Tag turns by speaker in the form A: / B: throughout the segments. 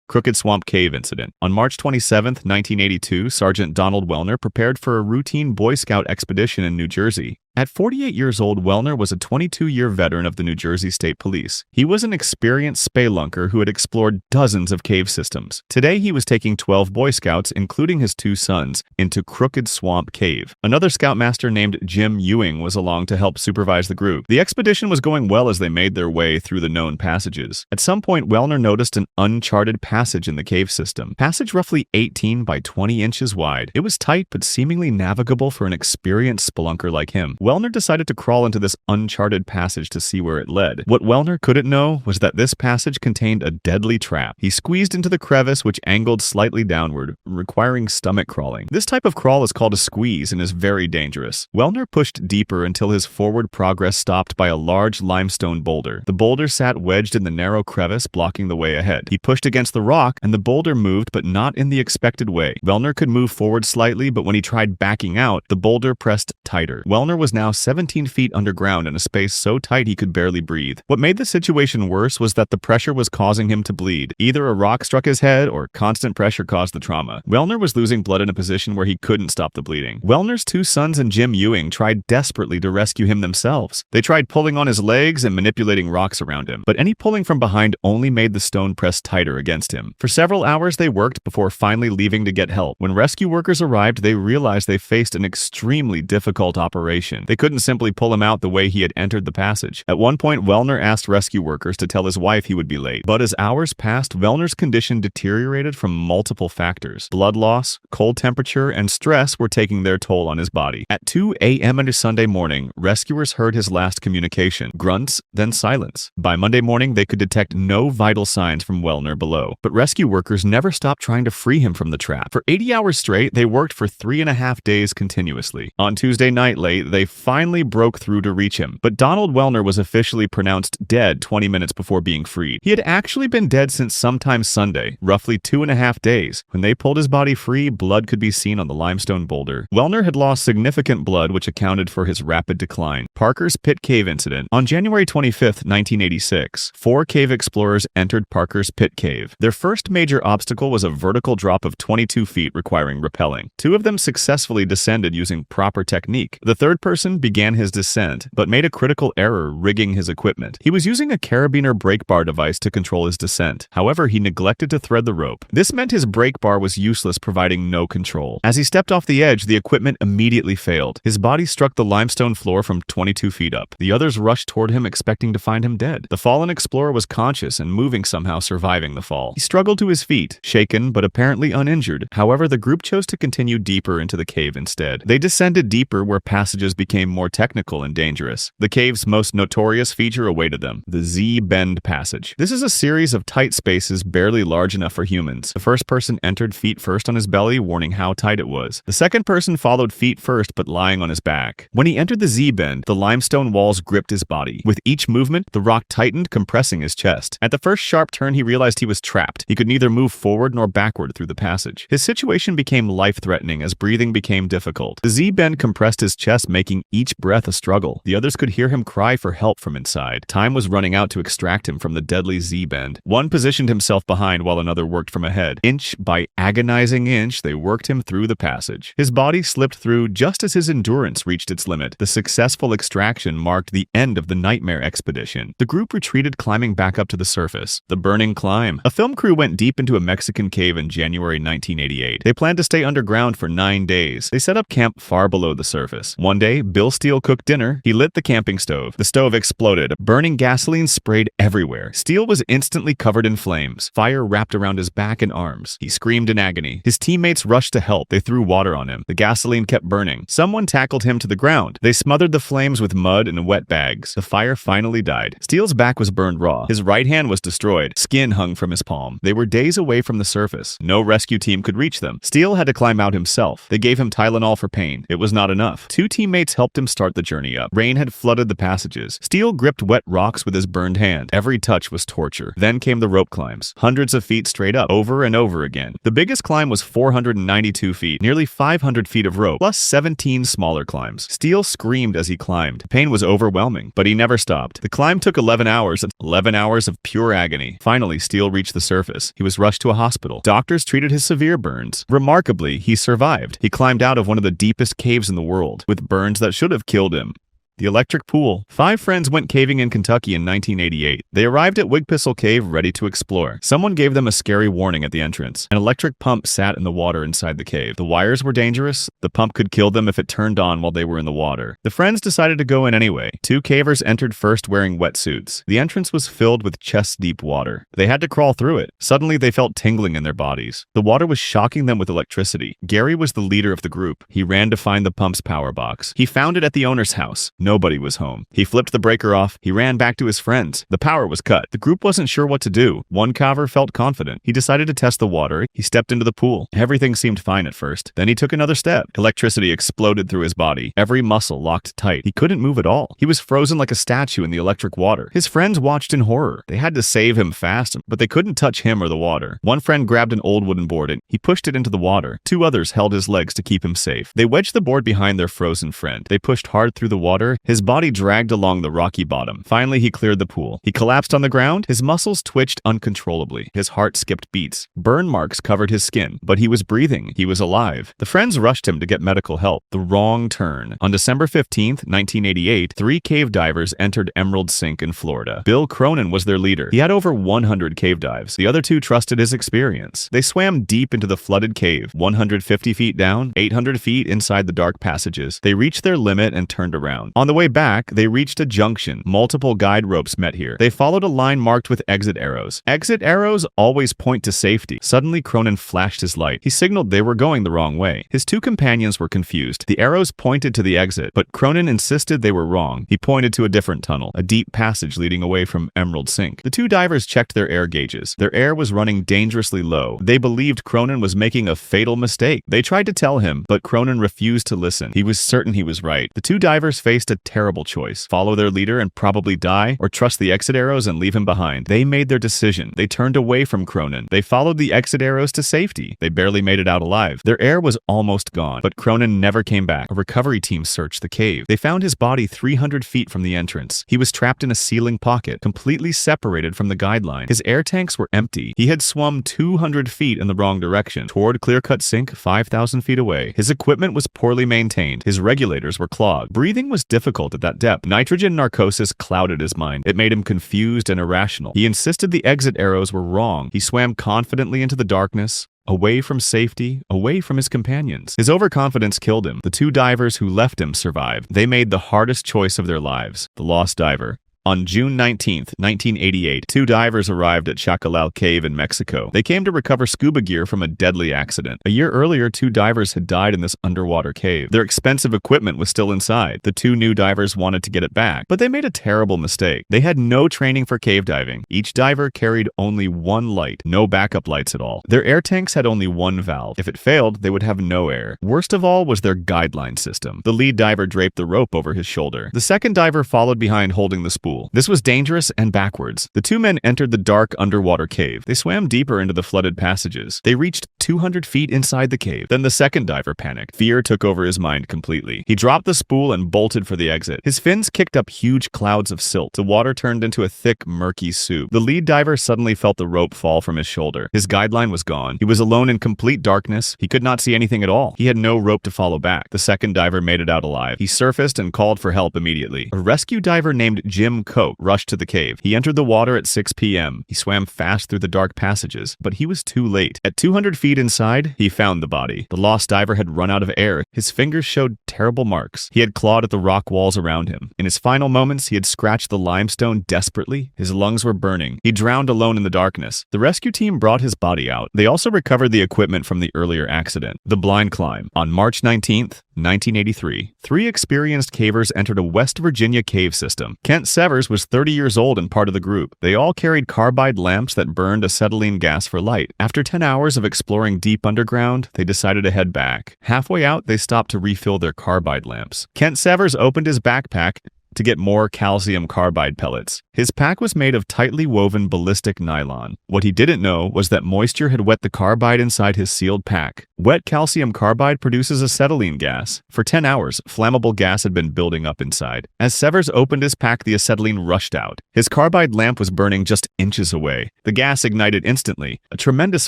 A: Crooked Swamp Cave incident. On March 27, 1982, Sergeant Donald Wellner prepared for a routine Boy Scout expedition in New Jersey. At 48 years old, Wellner was a 22-year veteran of the New Jersey State Police. He was an experienced spelunker who had explored dozens of cave systems. Today, he was taking 12 Boy Scouts, including his 2 sons, into Crooked Swamp Cave. Another scoutmaster named Jim Ewing was along to help supervise the group. The expedition was going well as they made their way through the known passages. At some point, Wellner noticed an uncharted passage in the cave system. Passage roughly 18 by 20 inches wide. It was tight but seemingly navigable for an experienced spelunker like him. Wellner decided to crawl into this uncharted passage to see where it led. What Wellner couldn't know was that this passage contained a deadly trap. He squeezed into the crevice, which angled slightly downward, requiring stomach crawling. This type of crawl is called a squeeze and is very dangerous. Wellner pushed deeper until his forward progress stopped by a large limestone boulder. The boulder sat wedged in the narrow crevice, blocking the way ahead. He pushed against the rock, and the boulder moved, but not in the expected way. Wellner could move forward slightly, but when he tried backing out, the boulder pressed tighter. Wellner was now 17 feet underground in a space so tight he could barely breathe. What made the situation worse was that the pressure was causing him to bleed. Either a rock struck his head or constant pressure caused the trauma. Wellner was losing blood in a position where he couldn't stop the bleeding. Wellner's 2 sons and Jim Ewing tried desperately to rescue him themselves. They tried pulling on his legs and manipulating rocks around him, but any pulling from behind only made the stone press tighter against him. For several hours they worked before finally leaving to get help. When rescue workers arrived, they realized they faced an extremely difficult operation. They couldn't simply pull him out the way he had entered the passage. At one point, Wellner asked rescue workers to tell his wife he would be late. But as hours passed, Wellner's condition deteriorated from multiple factors. Blood loss, cold temperature, and stress were taking their toll on his body. At 2 a.m. on Sunday morning, rescuers heard his last communication. Grunts, then silence. By Monday morning, they could detect no vital signs from Wellner below. But rescue workers never stopped trying to free him from the trap. For 80 hours straight, they worked for 3.5 days continuously. On Tuesday night late, they finally broke through to reach him, but Donald Wellner was officially pronounced dead 20 minutes before being freed. He had actually been dead since sometime Sunday, roughly 2.5 days. When they pulled his body free, blood could be seen on the limestone boulder. Wellner had lost significant blood, which accounted for his rapid decline. Parker's Pit Cave incident. On January 25, 1986, 4 cave explorers entered Parker's Pit Cave. Their first major obstacle was a vertical drop of 22 feet requiring rappelling. 2 of them successfully descended using proper technique. The third person began his descent, but made a critical error rigging his equipment. He was using a carabiner brake bar device to control his descent. However, he neglected to thread the rope. This meant his brake bar was useless, providing no control. As he stepped off the edge, the equipment immediately failed. His body struck the limestone floor from 22 feet up. The others rushed toward him, expecting to find him dead. The fallen explorer was conscious and moving, somehow surviving the fall. He struggled to his feet, shaken but apparently uninjured. However, the group chose to continue deeper into the cave instead. They descended deeper where passages became more technical and dangerous. The cave's most notorious feature awaited them, the Z-bend passage. This is a series of tight spaces barely large enough for humans. The first person entered feet first on his belly, warning how tight it was. The second person followed feet first but lying on his back. When he entered the Z-bend, the limestone walls gripped his body. With each movement, the rock tightened, compressing his chest. At the first sharp turn, he realized he was trapped. He could neither move forward nor backward through the passage. His situation became life-threatening as breathing became difficult. The Z-bend compressed his chest, making each breath a struggle. The others could hear him cry for help from inside. Time was running out to extract him from the deadly Z-bend. One positioned himself behind while another worked from ahead. Inch by agonizing inch, they worked him through the passage. His body slipped through just as his endurance reached its limit. The successful extraction marked the end of the nightmare expedition. The group retreated, climbing back up to the surface. The burning climb. A film crew went deep into a Mexican cave in January 1988. They planned to stay underground for 9 days. They set up camp far below the surface. One day, Bill Steele cooked dinner. He lit the camping stove. The stove exploded. Burning gasoline sprayed everywhere. Steele was instantly covered in flames. Fire wrapped around his back and arms. He screamed in agony. His teammates rushed to help. They threw water on him. The gasoline kept burning. Someone tackled him to the ground. They smothered the flames with mud and wet bags. The fire finally died. Steele's back was burned raw. His right hand was destroyed. Skin hung from his palm. They were days away from the surface. No rescue team could reach them. Steele had to climb out himself. They gave him Tylenol for pain. It was not enough. 2 teammates helped him start the journey up. Rain had flooded the passages. Steele gripped wet rocks with his burned hand. Every touch was torture. Then came the rope climbs, hundreds of feet straight up, over and over again. The biggest climb was 492 feet, nearly 500 feet of rope, plus 17 smaller climbs. Steele screamed as he climbed. The pain was overwhelming, but he never stopped. The climb took 11 hours of pure agony. Finally, Steele reached the surface. He was rushed to a hospital. Doctors treated his severe burns. Remarkably, he survived. He climbed out of one of the deepest caves in the world, with burns that should have killed him. The electric pool. 5 friends went caving in Kentucky in 1988. They arrived at Wigpissel Cave ready to explore. Someone gave them a scary warning at the entrance. An electric pump sat in the water inside the cave. The wires were dangerous. The pump could kill them if it turned on while they were in the water. The friends decided to go in anyway. 2 cavers entered first wearing wetsuits. The entrance was filled with chest-deep water. They had to crawl through it. Suddenly, they felt tingling in their bodies. The water was shocking them with electricity. Gary was the leader of the group. He ran to find the pump's power box. He found it at the owner's house. Nobody was home. He flipped the breaker off. He ran back to his friends. The power was cut. The group wasn't sure what to do. One caver felt confident. He decided to test the water. He stepped into the pool. Everything seemed fine at first. Then he took another step. Electricity exploded through his body. Every muscle locked tight. He couldn't move at all. He was frozen like a statue in the electric water. His friends watched in horror. They had to save him fast, but they couldn't touch him or the water. One friend grabbed an old wooden board and he pushed it into the water. 2 others held his legs to keep him safe. They wedged the board behind their frozen friend. They pushed hard through the water. His body dragged along the rocky bottom. Finally, he cleared the pool. He collapsed on the ground. His muscles twitched uncontrollably. His heart skipped beats. Burn marks covered his skin, but he was breathing. He was alive. The friends rushed him to get medical help. The wrong turn. On December 15th, 1988, 3 cave divers entered Emerald Sink in Florida. Bill Cronin was their leader. He had over 100 cave dives. The other 2 trusted his experience. They swam deep into the flooded cave, 150 feet down, 800 feet inside the dark passages. They reached their limit and turned around. On the way back, they reached a junction. Multiple guide ropes met here. They followed a line marked with exit arrows. Exit arrows always point to safety. Suddenly, Cronin flashed his light. He signaled they were going the wrong way. His 2 companions were confused. The arrows pointed to the exit, but Cronin insisted they were wrong. He pointed to a different tunnel, a deep passage leading away from Emerald Sink. The 2 divers checked their air gauges. Their air was running dangerously low. They believed Cronin was making a fatal mistake. They tried to tell him, but Cronin refused to listen. He was certain he was right. The 2 divers faced a terrible choice. Follow their leader and probably die, or trust the exit arrows and leave him behind. They made their decision. They turned away from Cronin. They followed the exit arrows to safety. They barely made it out alive. Their air was almost gone, but Cronin never came back. A recovery team searched the cave. They found his body 300 feet from the entrance. He was trapped in a ceiling pocket, completely separated from the guideline. His air tanks were empty. He had swum 200 feet in the wrong direction, toward Clearcut Sink 5,000 feet away. His equipment was poorly maintained. His regulators were clogged. Breathing was difficult at that depth. Nitrogen narcosis clouded his mind. It made him confused and irrational. He insisted the exit arrows were wrong. He swam confidently into the darkness, away from safety, away from his companions. His overconfidence killed him. The 2 divers who left him survived. They made the hardest choice of their lives. The lost diver. On June 19, 1988, 2 divers arrived at Chakra Cave in Mexico. They came to recover scuba gear from a deadly accident. A year earlier, 2 divers had died in this underwater cave. Their expensive equipment was still inside. The 2 new divers wanted to get it back, but they made a terrible mistake. They had no training for cave diving. Each diver carried only 1 light, no backup lights at all. Their air tanks had only 1 valve. If it failed, they would have no air. Worst of all was their guideline system. The lead diver draped the rope over his shoulder. The second diver followed behind holding the spool. This was dangerous and backwards. The 2 men entered the dark underwater cave. They swam deeper into the flooded passages. They reached 200 feet inside the cave. Then the second diver panicked. Fear took over his mind completely. He dropped the spool and bolted for the exit. His fins kicked up huge clouds of silt. The water turned into a thick, murky soup. The lead diver suddenly felt the rope fall from his shoulder. His guideline was gone. He was alone in complete darkness. He could not see anything at all. He had no rope to follow back. The second diver made it out alive. He surfaced and called for help immediately. A rescue diver named Jim Koch rushed to the cave. He entered the water at 6 p.m. He swam fast through the dark passages, but he was too late. At 200 feet inside, he found the body. The lost diver had run out of air. His fingers showed terrible marks. He had clawed at the rock walls around him. In his final moments, he had scratched the limestone desperately. His lungs were burning. He drowned alone in the darkness. The rescue team brought his body out. They also recovered the equipment from the earlier accident. The blind climb. On March 19th, 1983, 3 experienced cavers entered a West Virginia cave system. Kent Severn Severs was 30 years old and part of the group. They all carried carbide lamps that burned acetylene gas for light. After 10 hours of exploring deep underground, they decided to head back. Halfway out, they stopped to refill their carbide lamps. Kent Severs opened his backpack to get more calcium carbide pellets. His pack was made of tightly woven ballistic nylon. What he didn't know was that moisture had wet the carbide inside his sealed pack. Wet calcium carbide produces acetylene gas. For 10 hours, flammable gas had been building up inside. As Severs opened his pack, the acetylene rushed out. His carbide lamp was burning just inches away. The gas ignited instantly. A tremendous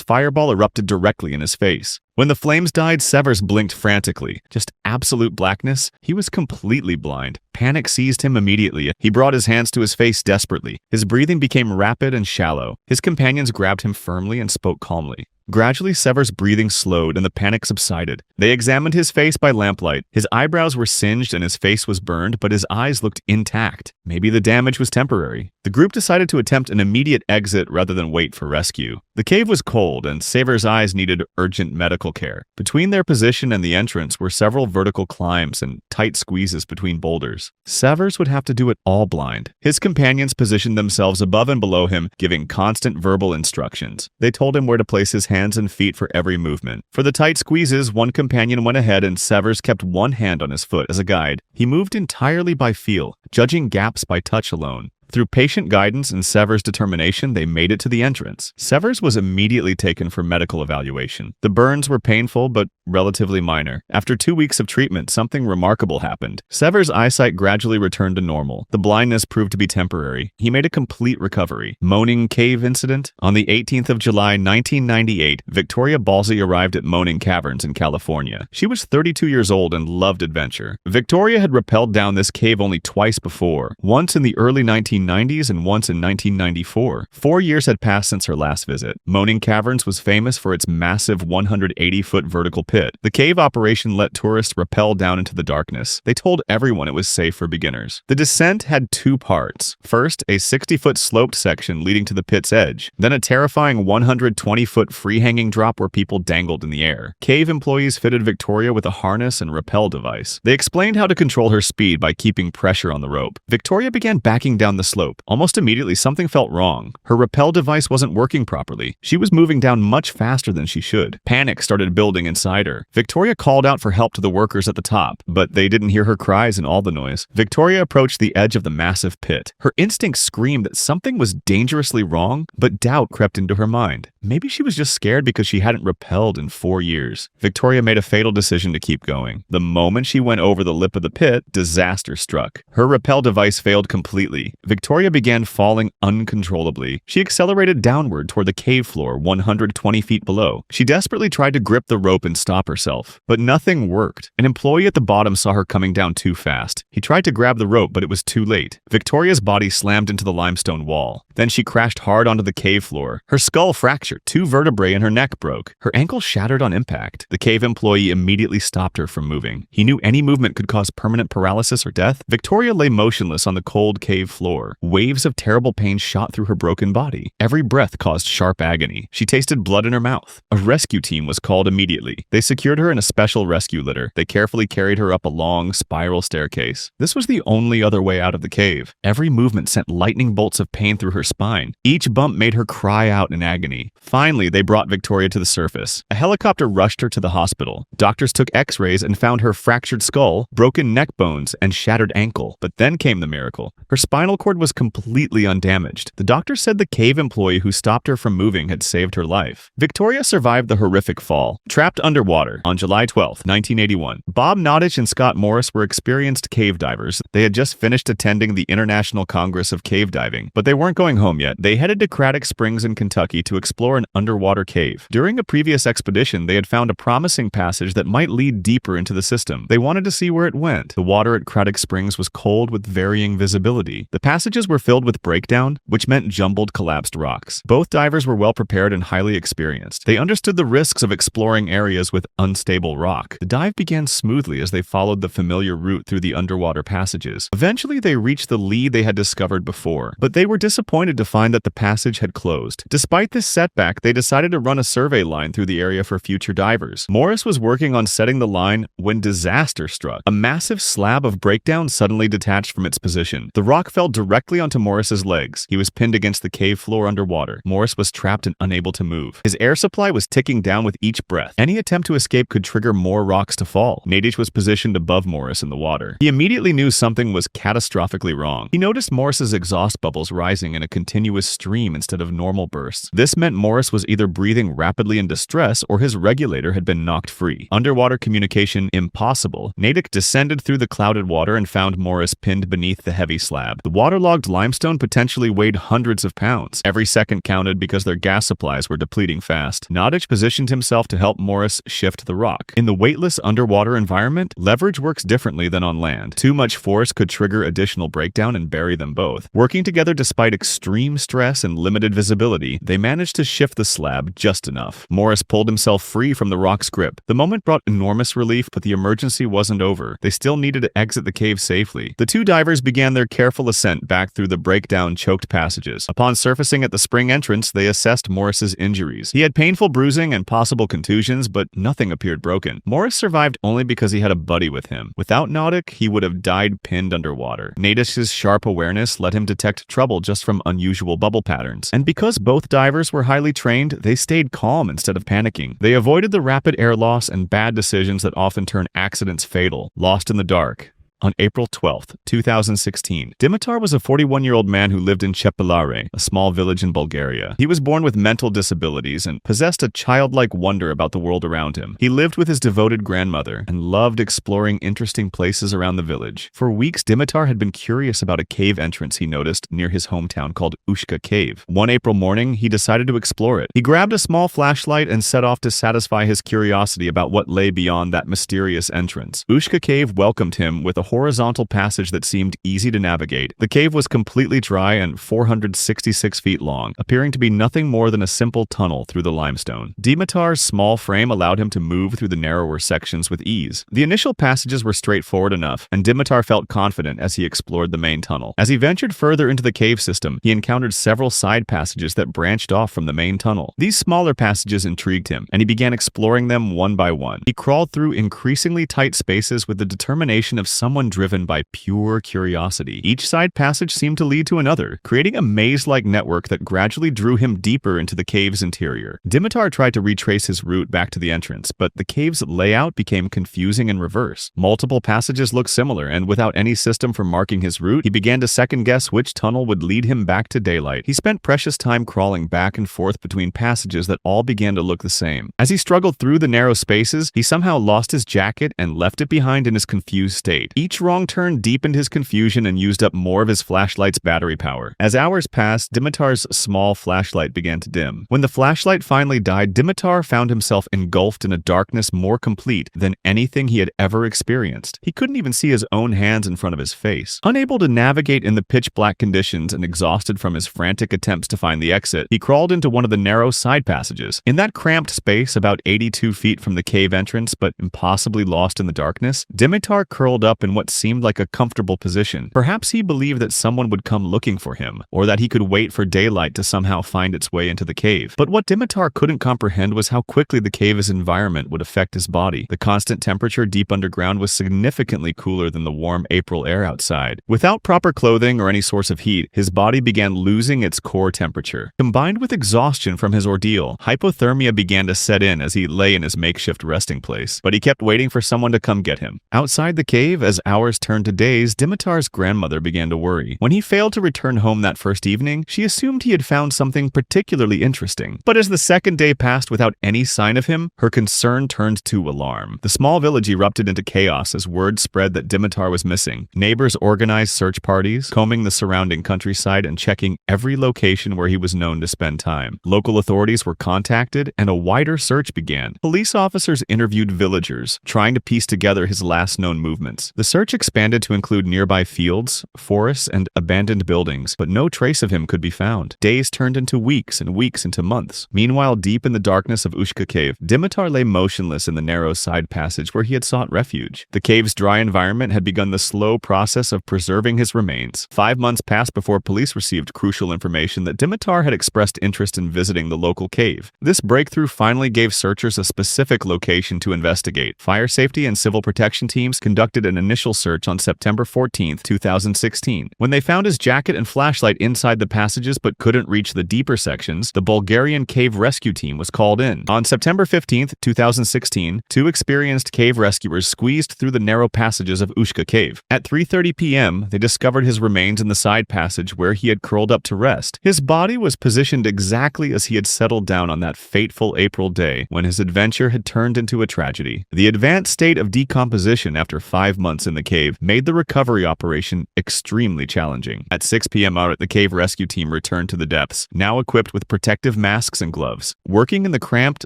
A: fireball erupted directly in his face. When the flames died, Severs blinked frantically. Just absolute blackness. He was completely blind. Panic seized him immediately. He brought his hands to his face desperately. His breathing became rapid and shallow. His companions grabbed him firmly and spoke calmly. Gradually, Severs' breathing slowed and the panic subsided. They examined his face by lamplight. His eyebrows were singed and his face was burned, but his eyes looked intact. Maybe the damage was temporary. The group decided to attempt an immediate exit rather than wait for rescue. The cave was cold, and Severs' eyes needed urgent medical care. Between their position and the entrance were several vertical climbs and tight squeezes between boulders. Severs would have to do it all blind. His companions positioned themselves above and below him, giving constant verbal instructions. They told him where to place his hands and feet for every movement. For the tight squeezes, one companion went ahead and Severs kept one hand on his foot as a guide. He moved entirely by feel, judging gaps by touch alone. Through patient guidance and Severs' determination, they made it to the entrance. Severs was immediately taken for medical evaluation. The burns were painful, but relatively minor. After 2 weeks of treatment, something remarkable happened. Severs' eyesight gradually returned to normal. The blindness proved to be temporary. He made a complete recovery. Moaning Cave incident? On the 18th of July, 1998, Victoria Balsey arrived at Moaning Caverns in California. She was 32 years old and loved adventure. Victoria had rappelled down this cave only twice before, once in the early 1990s and once in 1994. 4 years had passed since her last visit. Moaning Caverns was famous for its massive 180-foot vertical pit. The cave operation let tourists rappel down into the darkness. They told everyone it was safe for beginners. The descent had 2 parts. First, a 60-foot sloped section leading to the pit's edge, then a terrifying 120-foot free-hanging drop where people dangled in the air. Cave employees fitted Victoria with a harness and rappel device. They explained how to control her speed by keeping pressure on the rope. Victoria began backing down the slope. Almost immediately, something felt wrong. Her rappel device wasn't working properly. She was moving down much faster than she should. Panic started building inside her. Victoria called out for help to the workers at the top, but they didn't hear her cries in all the noise. Victoria approached the edge of the massive pit. Her instincts screamed that something was dangerously wrong, but doubt crept into her mind. Maybe she was just scared because she hadn't rappelled in 4 years. Victoria made a fatal decision to keep going. The moment she went over the lip of the pit, disaster struck. Her rappel device failed completely. Victoria began falling uncontrollably. She accelerated downward toward the cave floor 120 feet below. She desperately tried to grip the rope and stop herself, but nothing worked. An employee at the bottom saw her coming down too fast. He tried to grab the rope, but it was too late. Victoria's body slammed into the limestone wall. Then she crashed hard onto the cave floor. Her skull fractured, 2 vertebrae in her neck broke. Her ankle shattered on impact. The cave employee immediately stopped her from moving. He knew any movement could cause permanent paralysis or death. Victoria lay motionless on the cold cave floor. Waves of terrible pain shot through her broken body. Every breath caused sharp agony. She tasted blood in her mouth. A rescue team was called immediately. They secured her in a special rescue litter. They carefully carried her up a long, spiral staircase. This was the only other way out of the cave. Every movement sent lightning bolts of pain through her spine. Each bump made her cry out in agony. Finally, they brought Victoria to the surface. A helicopter rushed her to the hospital. Doctors took x-rays and found her fractured skull, broken neck bones, and shattered ankle. But then came the miracle. Her spinal cord was completely undamaged. The doctor said the cave employee who stopped her from moving had saved her life. Victoria survived the horrific fall. Trapped underwater on July 12, 1981. Bob Nottage and Scott Morris were experienced cave divers. They had just finished attending the International Congress of Cave Diving, but they weren't going home yet. They headed to Craddock Springs in Kentucky to explore an underwater cave. During a previous expedition, they had found a promising passage that might lead deeper into the system. They wanted to see where it went. The water at Craddock Springs was cold with varying visibility. The passages were filled with breakdown, which meant jumbled, collapsed rocks. Both divers were well prepared and highly experienced. They understood the risks of exploring areas with unstable rock. The dive began smoothly as they followed the familiar route through the underwater passages. Eventually, they reached the lead they had discovered before, but they were disappointed to find that the passage had closed. Despite this setback, they decided to run a survey line through the area for future divers. Morris was working on setting the line when disaster struck. A massive slab of breakdown suddenly detached from its position. The rock fell directly directly onto Morris's legs. He was pinned against the cave floor underwater. Morris was trapped and unable to move. His air supply was ticking down with each breath. Any attempt to escape could trigger more rocks to fall. Nadish was positioned above Morris in the water. He immediately knew something was catastrophically wrong. He noticed Morris's exhaust bubbles rising in a continuous stream instead of normal bursts. This meant Morris was either breathing rapidly in distress or his regulator had been knocked free. Underwater communication impossible. Nadish descended through the clouded water and found Morris pinned beneath the heavy slab. The waterlogged limestone potentially weighed hundreds of pounds. Every second counted because their gas supplies were depleting fast. Nadish positioned himself to help Morris shift the rock. In the weightless underwater environment, leverage works differently than on land. Too much force could trigger additional breakdown and bury them both. Working together despite extreme stress and limited visibility, they managed to shift the slab just enough. Morris pulled himself free from the rock's grip. The moment brought enormous relief, but the emergency wasn't over. They still needed to exit the cave safely. The two divers began their careful ascent back through the breakdown-choked passages. Upon surfacing at the spring entrance, they assessed Morris's injuries. He had painful bruising and possible contusions, but nothing appeared broken. Morris survived only because he had a buddy with him. Without Nadish, he would have died pinned underwater. Nadish's sharp awareness let him detect trouble just from unusual bubble patterns. And because both divers were highly trained, they stayed calm instead of panicking. They avoided the rapid air loss and bad decisions that often turn accidents fatal. Lost in the dark. On April 12, 2016, Dimitar was a 41-year-old man who lived in Chepelare, a small village in Bulgaria. He was born with mental disabilities and possessed a childlike wonder about the world around him. He lived with his devoted grandmother and loved exploring interesting places around the village. For weeks, Dimitar had been curious about a cave entrance he noticed near his hometown called Ushka Cave. One April morning, he decided to explore it. He grabbed a small flashlight and set off to satisfy his curiosity about what lay beyond that mysterious entrance. Ushka Cave welcomed him with a horizontal passage that seemed easy to navigate. The cave was completely dry and 466 feet long, appearing to be nothing more than a simple tunnel through the limestone. Dimitar's small frame allowed him to move through the narrower sections with ease. The initial passages were straightforward enough, and Dimitar felt confident as he explored the main tunnel. As he ventured further into the cave system, he encountered several side passages that branched off from the main tunnel. These smaller passages intrigued him, and he began exploring them one by one. He crawled through increasingly tight spaces with the determination of someone driven by pure curiosity. Each side passage seemed to lead to another, creating a maze-like network that gradually drew him deeper into the cave's interior. Dimitar tried to retrace his route back to the entrance, but the cave's layout became confusing in reverse. Multiple passages looked similar, and without any system for marking his route, he began to second-guess which tunnel would lead him back to daylight. He spent precious time crawling back and forth between passages that all began to look the same. As he struggled through the narrow spaces, he somehow lost his jacket and left it behind in his confused state. Each wrong turn deepened his confusion and used up more of his flashlight's battery power. As hours passed, Dimitar's small flashlight began to dim. When the flashlight finally died, Dimitar found himself engulfed in a darkness more complete than anything he had ever experienced. He couldn't even see his own hands in front of his face. Unable to navigate in the pitch-black conditions and exhausted from his frantic attempts to find the exit, he crawled into one of the narrow side passages. In that cramped space, about 82 feet from the cave entrance, but impossibly lost in the darkness, Dimitar curled up in what seemed like a comfortable position. Perhaps he believed that someone would come looking for him, or that he could wait for daylight to somehow find its way into the cave. But what Dimitar couldn't comprehend was how quickly the cave's environment would affect his body. The constant temperature deep underground was significantly cooler than the warm April air outside. Without proper clothing or any source of heat, his body began losing its core temperature. Combined with exhaustion from his ordeal, hypothermia began to set in as he lay in his makeshift resting place. But he kept waiting for someone to come get him. Outside the cave, as hours turned to days, Dimitar's grandmother began to worry. When he failed to return home that first evening, she assumed he had found something particularly interesting. But as the second day passed without any sign of him, her concern turned to alarm. The small village erupted into chaos as word spread that Dimitar was missing. Neighbors organized search parties, combing the surrounding countryside and checking every location where he was known to spend time. Local authorities were contacted, and a wider search began. Police officers interviewed villagers, trying to piece together his last known movements. The search expanded to include nearby fields, forests, and abandoned buildings, but no trace of him could be found. Days turned into weeks and weeks into months. Meanwhile, deep in the darkness of Ushka Cave, Dimitar lay motionless in the narrow side passage where he had sought refuge. The cave's dry environment had begun the slow process of preserving his remains. 5 months passed before police received crucial information that Dimitar had expressed interest in visiting the local cave. This breakthrough finally gave searchers a specific location to investigate. Fire safety and civil protection teams conducted an initial initial search on September 14, 2016. When they found his jacket and flashlight inside the passages but couldn't reach the deeper sections, the Bulgarian cave rescue team was called in. On September 15, 2016, two experienced cave rescuers squeezed through the narrow passages of Ushka Cave. At 3:30 p.m., they discovered his remains in the side passage where he had curled up to rest. His body was positioned exactly as he had settled down on that fateful April day when his adventure had turned into a tragedy. The advanced state of decomposition after 5 months in the cave made the recovery operation extremely challenging. At 6 p.m. the cave rescue team returned to the depths, now equipped with protective masks and gloves. Working in the cramped,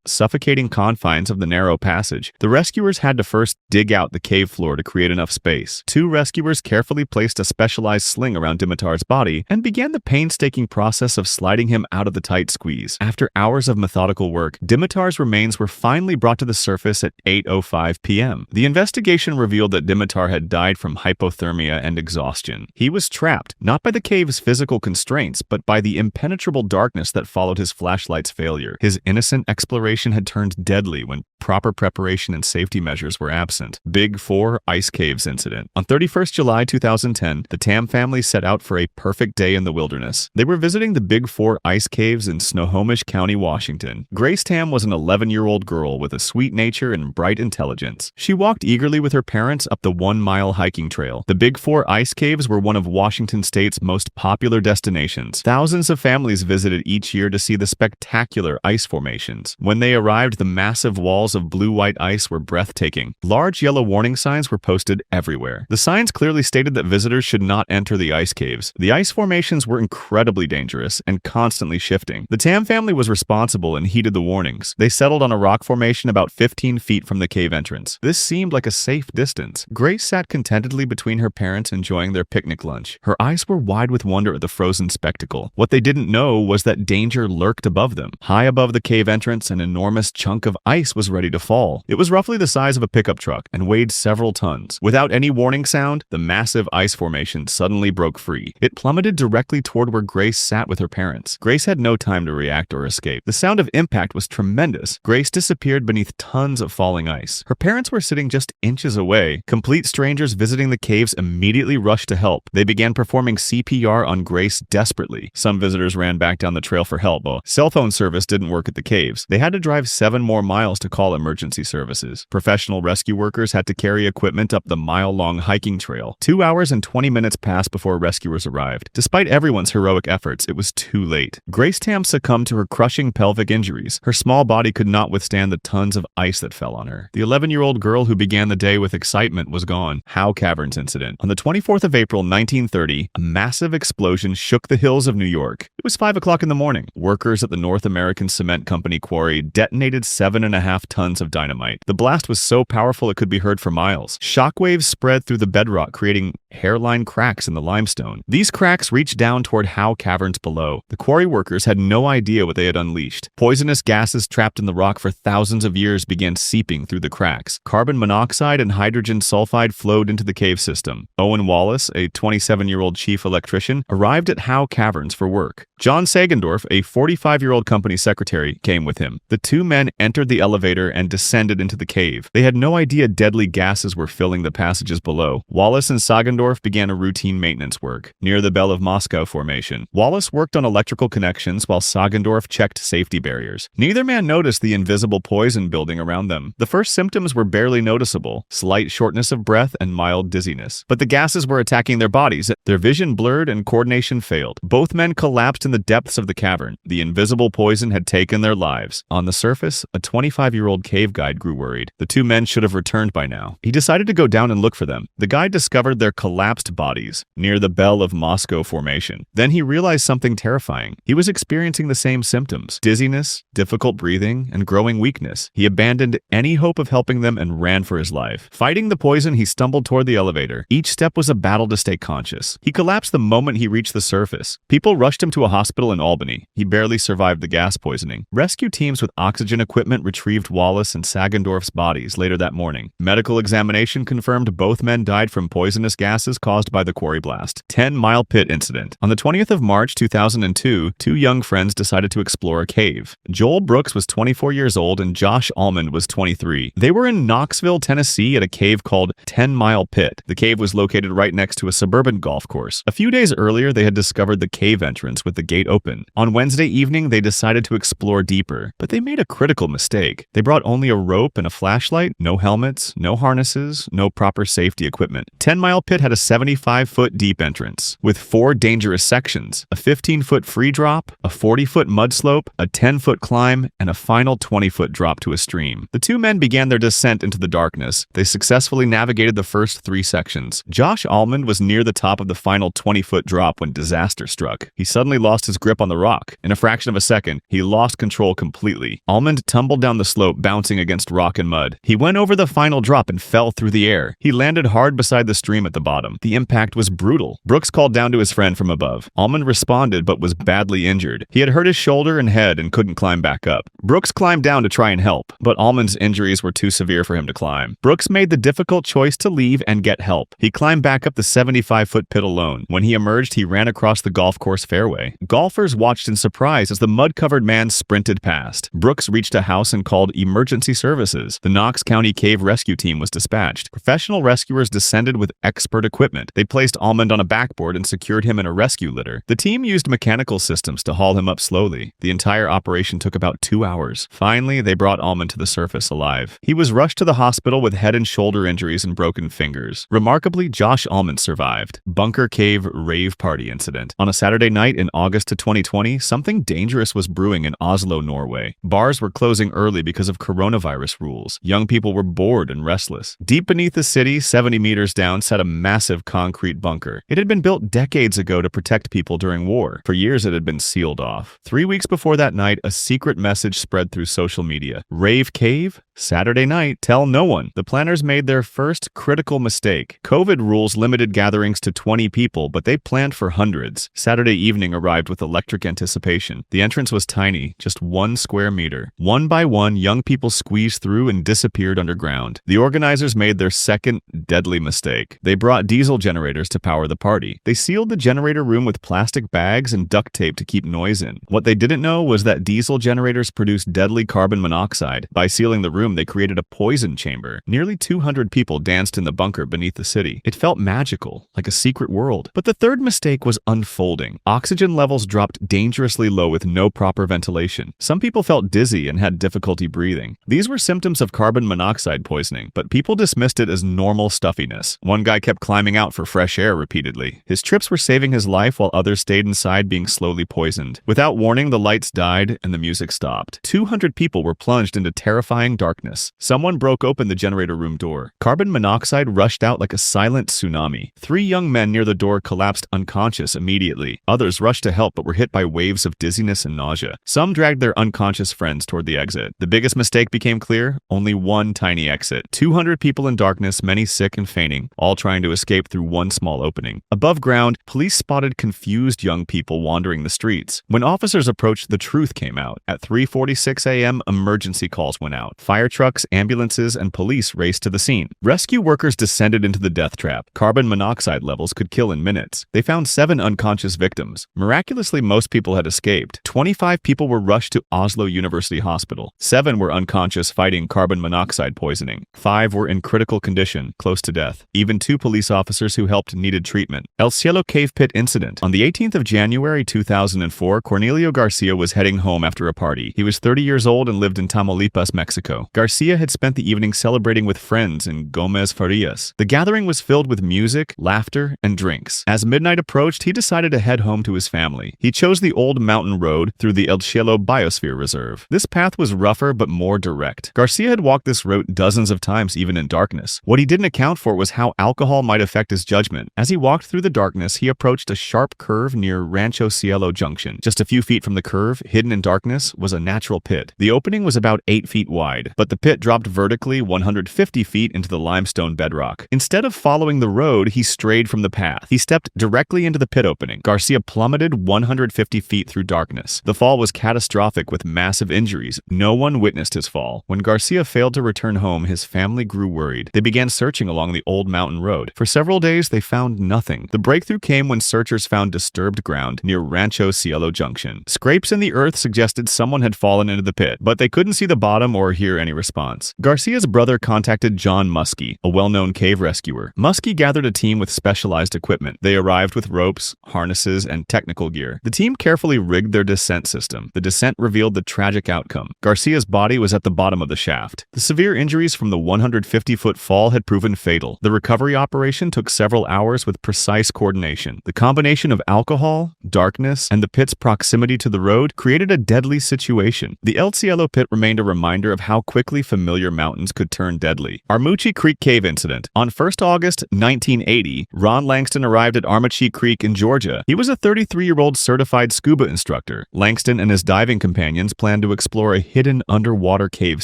A: suffocating confines of the narrow passage, the rescuers had to first dig out the cave floor to create enough space. Two rescuers carefully placed a specialized sling around Dimitar's body and began the painstaking process of sliding him out of the tight squeeze. After hours of methodical work, Dimitar's remains were finally brought to the surface at 8:05 p.m. The investigation revealed that Dimitar had died from hypothermia and exhaustion. He was trapped, not by the cave's physical constraints, but by the impenetrable darkness that followed his flashlight's failure. His innocent exploration had turned deadly when proper preparation and safety measures were absent. Big 4 Ice Caves Incident. On 31st July 2010, the Tam family set out for a perfect day in the wilderness. They were visiting the Big 4 Ice Caves in Snohomish County, Washington. Grace Tam was an 11-year-old girl with a sweet nature and bright intelligence. She walked eagerly with her parents up the 1-mile hiking trail. The Big 4 Ice Caves were one of Washington State's most popular destinations. Thousands of families visited each year to see the spectacular ice formations. When they arrived, the massive walls of blue-white ice were breathtaking. Large yellow warning signs were posted everywhere. The signs clearly stated that visitors should not enter the ice caves. The ice formations were incredibly dangerous and constantly shifting. The Tam family was responsible and heeded the warnings. They settled on a rock formation about 15 feet from the cave entrance. This seemed like a safe distance. Grace sat contentedly between her parents enjoying their picnic lunch. Her eyes were wide with wonder at the frozen spectacle. What they didn't know was that danger lurked above them. High above the cave entrance, an enormous chunk of ice was ready to fall. It was roughly the size of a pickup truck and weighed several tons. Without any warning sound, the massive ice formation suddenly broke free. It plummeted directly toward where Grace sat with her parents. Grace had no time to react or escape. The sound of impact was tremendous. Grace disappeared beneath tons of falling ice. Her parents were sitting just inches away. Complete strangers visiting the caves immediately rushed to help. They began performing CPR on Grace desperately. Some visitors ran back down the trail for help. Cell phone service didn't work at the caves. They had to drive 7 more miles to call emergency services. Professional rescue workers had to carry equipment up the mile-long hiking trail. 2 hours and 20 minutes passed before rescuers arrived. Despite everyone's heroic efforts, it was too late. Grace Tam succumbed to her crushing pelvic injuries. Her small body could not withstand the tons of ice that fell on her. The 11-year-old girl who began the day with excitement was gone. Howe Caverns Incident. On the 24th of April 1930, a massive explosion shook the hills of New York. It was 5 o'clock in the morning. Workers at the North American Cement Company quarry detonated 7.5 tons of dynamite. The blast was so powerful it could be heard for miles. Shockwaves spread through the bedrock, creating hairline cracks in the limestone. These cracks reached down toward Howe Caverns below. The quarry workers had no idea what they had unleashed. Poisonous gases trapped in the rock for thousands of years began seeping through the cracks. Carbon monoxide and hydrogen sulfide flowed into the cave system. Owen Wallace, a 27-year-old chief electrician, arrived at Howe Caverns for work. John Sagendorf, a 45-year-old company secretary, came with him. The two men entered the elevator and descended into the cave. They had no idea deadly gases were filling the passages below. Wallace and Sagendorf began a routine maintenance work near the Bell of Moscow formation. Wallace worked on electrical connections while Sagendorf checked safety barriers. Neither man noticed the invisible poison building around them. The first symptoms were barely noticeable, slight shortness of breath and mild dizziness. But the gases were attacking their bodies. Their vision blurred and coordination failed. Both men collapsed in the depths of the cavern. The invisible poison had taken their lives. On the surface, a 25-year-old cave guide grew worried. The two men should have returned by now. He decided to go down and look for them. The guide discovered their collapsed bodies near the Bell of Moscow formation. Then he realized something terrifying. He was experiencing the same symptoms: dizziness, difficult breathing, and growing weakness. He abandoned any hope of helping them and ran for his life. Fighting the poison, he stumbled toward the elevator. Each step was a battle to stay conscious. He collapsed the moment he reached the surface. People rushed him to a hospital in Albany. He barely survived the gas poisoning. Rescue teams with oxygen equipment retrieved Wallace and Sagendorf's bodies later that morning. Medical examination confirmed both men died from poisonous gases caused by the quarry blast. 10-Mile Pit Incident. On the 20th of March 2002, two young friends decided to explore a cave. Joel Brooks was 24 years old and Josh Almond was 23. They were in Knoxville, Tennessee at a cave called 10 10-mile pit. The cave was located right next to a suburban golf course. A few days earlier, they had discovered the cave entrance with the gate open. On Wednesday evening, they decided to explore deeper, but they made a critical mistake. They brought only a rope and a flashlight, no helmets, no harnesses, no proper safety equipment. 10-mile pit had a 75-foot deep entrance, with 4 dangerous sections, a 15-foot free drop, a 40-foot mud slope, a 10-foot climb, and a final 20-foot drop to a stream. The two men began their descent into the darkness. They successfully navigated the first 3 sections. Josh Almond was near the top of the final 20-foot drop when disaster struck. He suddenly lost his grip on the rock. In a fraction of a second, he lost control completely. Almond tumbled down the slope, bouncing against rock and mud. He went over the final drop and fell through the air. He landed hard beside the stream at the bottom. The impact was brutal. Brooks called down to his friend from above. Almond responded but was badly injured. He had hurt his shoulder and head and couldn't climb back up. Brooks climbed down to try and help, but Almond's injuries were too severe for him to climb. Brooks made the difficult choice to leave and get help. He climbed back up the 75-foot pit alone. When he emerged, he ran across the golf course fairway. Golfers watched in surprise as the mud-covered man sprinted past. Brooks reached a house and called emergency services. The Knox County Cave Rescue Team was dispatched. Professional rescuers descended with expert equipment. They placed Almond on a backboard and secured him in a rescue litter. The team used mechanical systems to haul him up slowly. The entire operation took about 2 hours. Finally, they brought Almond to the surface alive. He was rushed to the hospital with head and shoulder injuries and broken fingers. Remarkably, Josh Almond survived. Bunker Cave Rave Party Incident. On a Saturday night in August of 2020, something dangerous was brewing in Oslo, Norway. Bars were closing early because of coronavirus rules. Young people were bored and restless. Deep beneath the city, 70 meters down, sat a massive concrete bunker. It had been built decades ago to protect people during war. For years, it had been sealed off. 3 weeks before that night, a secret message spread through social media. Rave Cave? Saturday night, tell no one. The planners made their first critical mistake. COVID rules limited gatherings to 20 people, but they planned for hundreds. Saturday evening arrived with electric anticipation. The entrance was tiny, just 1 square meter. One by one, young people squeezed through and disappeared underground. The organizers made their second deadly mistake. They brought diesel generators to power the party. They sealed the generator room with plastic bags and duct tape to keep noise in. What they didn't know was that diesel generators produce deadly carbon monoxide. By sealing the room, they created a poison chamber. Nearly 200 people danced in the bunker beneath the city. It felt magical, like a secret world. But the third mistake was unfolding. Oxygen levels dropped dangerously low with no proper ventilation. Some people felt dizzy and had difficulty breathing. These were symptoms of carbon monoxide poisoning, but people dismissed it as normal stuffiness. One guy kept climbing out for fresh air repeatedly. His trips were saving his life while others stayed inside being slowly poisoned. Without warning, the lights died and the music stopped. 200 people were plunged into terrifying darkness. Someone broke open the generator room door. Carbon monoxide rushed out like a silent tsunami. 3 young men near the door collapsed unconscious immediately. Others rushed to help but were hit by waves of dizziness and nausea. Some dragged their unconscious friends toward the exit. The biggest mistake became clear: only one tiny exit. 200 people in darkness, many sick and fainting, all trying to escape through one small opening. Above ground, police spotted confused young people wandering the streets. When officers approached, the truth came out. At 3:46 a.m., emergency calls went out. Fire trucks, ambulances, and police raced to the scene. Rescue workers descended into the death trap. Carbon monoxide levels could kill in minutes. They found 7 unconscious victims. Miraculously, most people had escaped. 25 people were rushed to Oslo University Hospital. 7 were unconscious fighting carbon monoxide poisoning. 5 were in critical condition, close to death. Even 2 police officers who helped needed treatment. El Cielo Cave Pit Incident. On the 18th of January 2004, Cornelio Garcia was heading home after a party. He was 30 years old and lived in Tamaulipas, Mexico. Garcia had spent the evening celebrating with friends in Gomez Farias. The gathering was filled with music, laughter, and drinks. As midnight approached, he decided to head home to his family. He chose the old mountain road through the El Cielo Biosphere Reserve. This path was rougher but more direct. Garcia had walked this route dozens of times even in darkness. What he didn't account for was how alcohol might affect his judgment. As he walked through the darkness, he approached a sharp curve near Rancho Cielo Junction. Just a few feet from the curve, hidden in darkness, was a natural pit. The opening was about 8 feet wide, but the pit dropped vertically 150 feet into the limestone bedrock. Instead of following the road, he strayed from the path. He stepped directly into the pit opening. Garcia plummeted 150 feet through darkness. The fall was catastrophic with massive injuries. No one witnessed his fall. When Garcia failed to return home, his family grew worried. They began searching along the old mountain road. For several days, they found nothing. The breakthrough came when searchers found disturbed ground near Rancho Cielo Junction. Scrapes in the earth suggested someone had fallen into the pit, but they couldn't see the bottom or hear any County response. Garcia's brother contacted John Muskie, a well-known cave rescuer. Muskie gathered a team with specialized equipment. They arrived with ropes, harnesses, and technical gear. The team carefully rigged their descent system. The descent revealed the tragic outcome. Garcia's body was at the bottom of the shaft. The severe injuries from the 150-foot fall had proven fatal. The recovery operation took several hours with precise coordination. The combination of alcohol, darkness, and the pit's proximity to the road created a deadly situation. The El Cielo pit remained a reminder of how quickly familiar mountains could turn deadly. Armuchee Creek Cave Incident. On 1st August 1980, Ron Langston arrived at Armuchee Creek in Georgia. He was a 33-year-old certified scuba instructor. Langston and his diving companions planned to explore a hidden underwater cave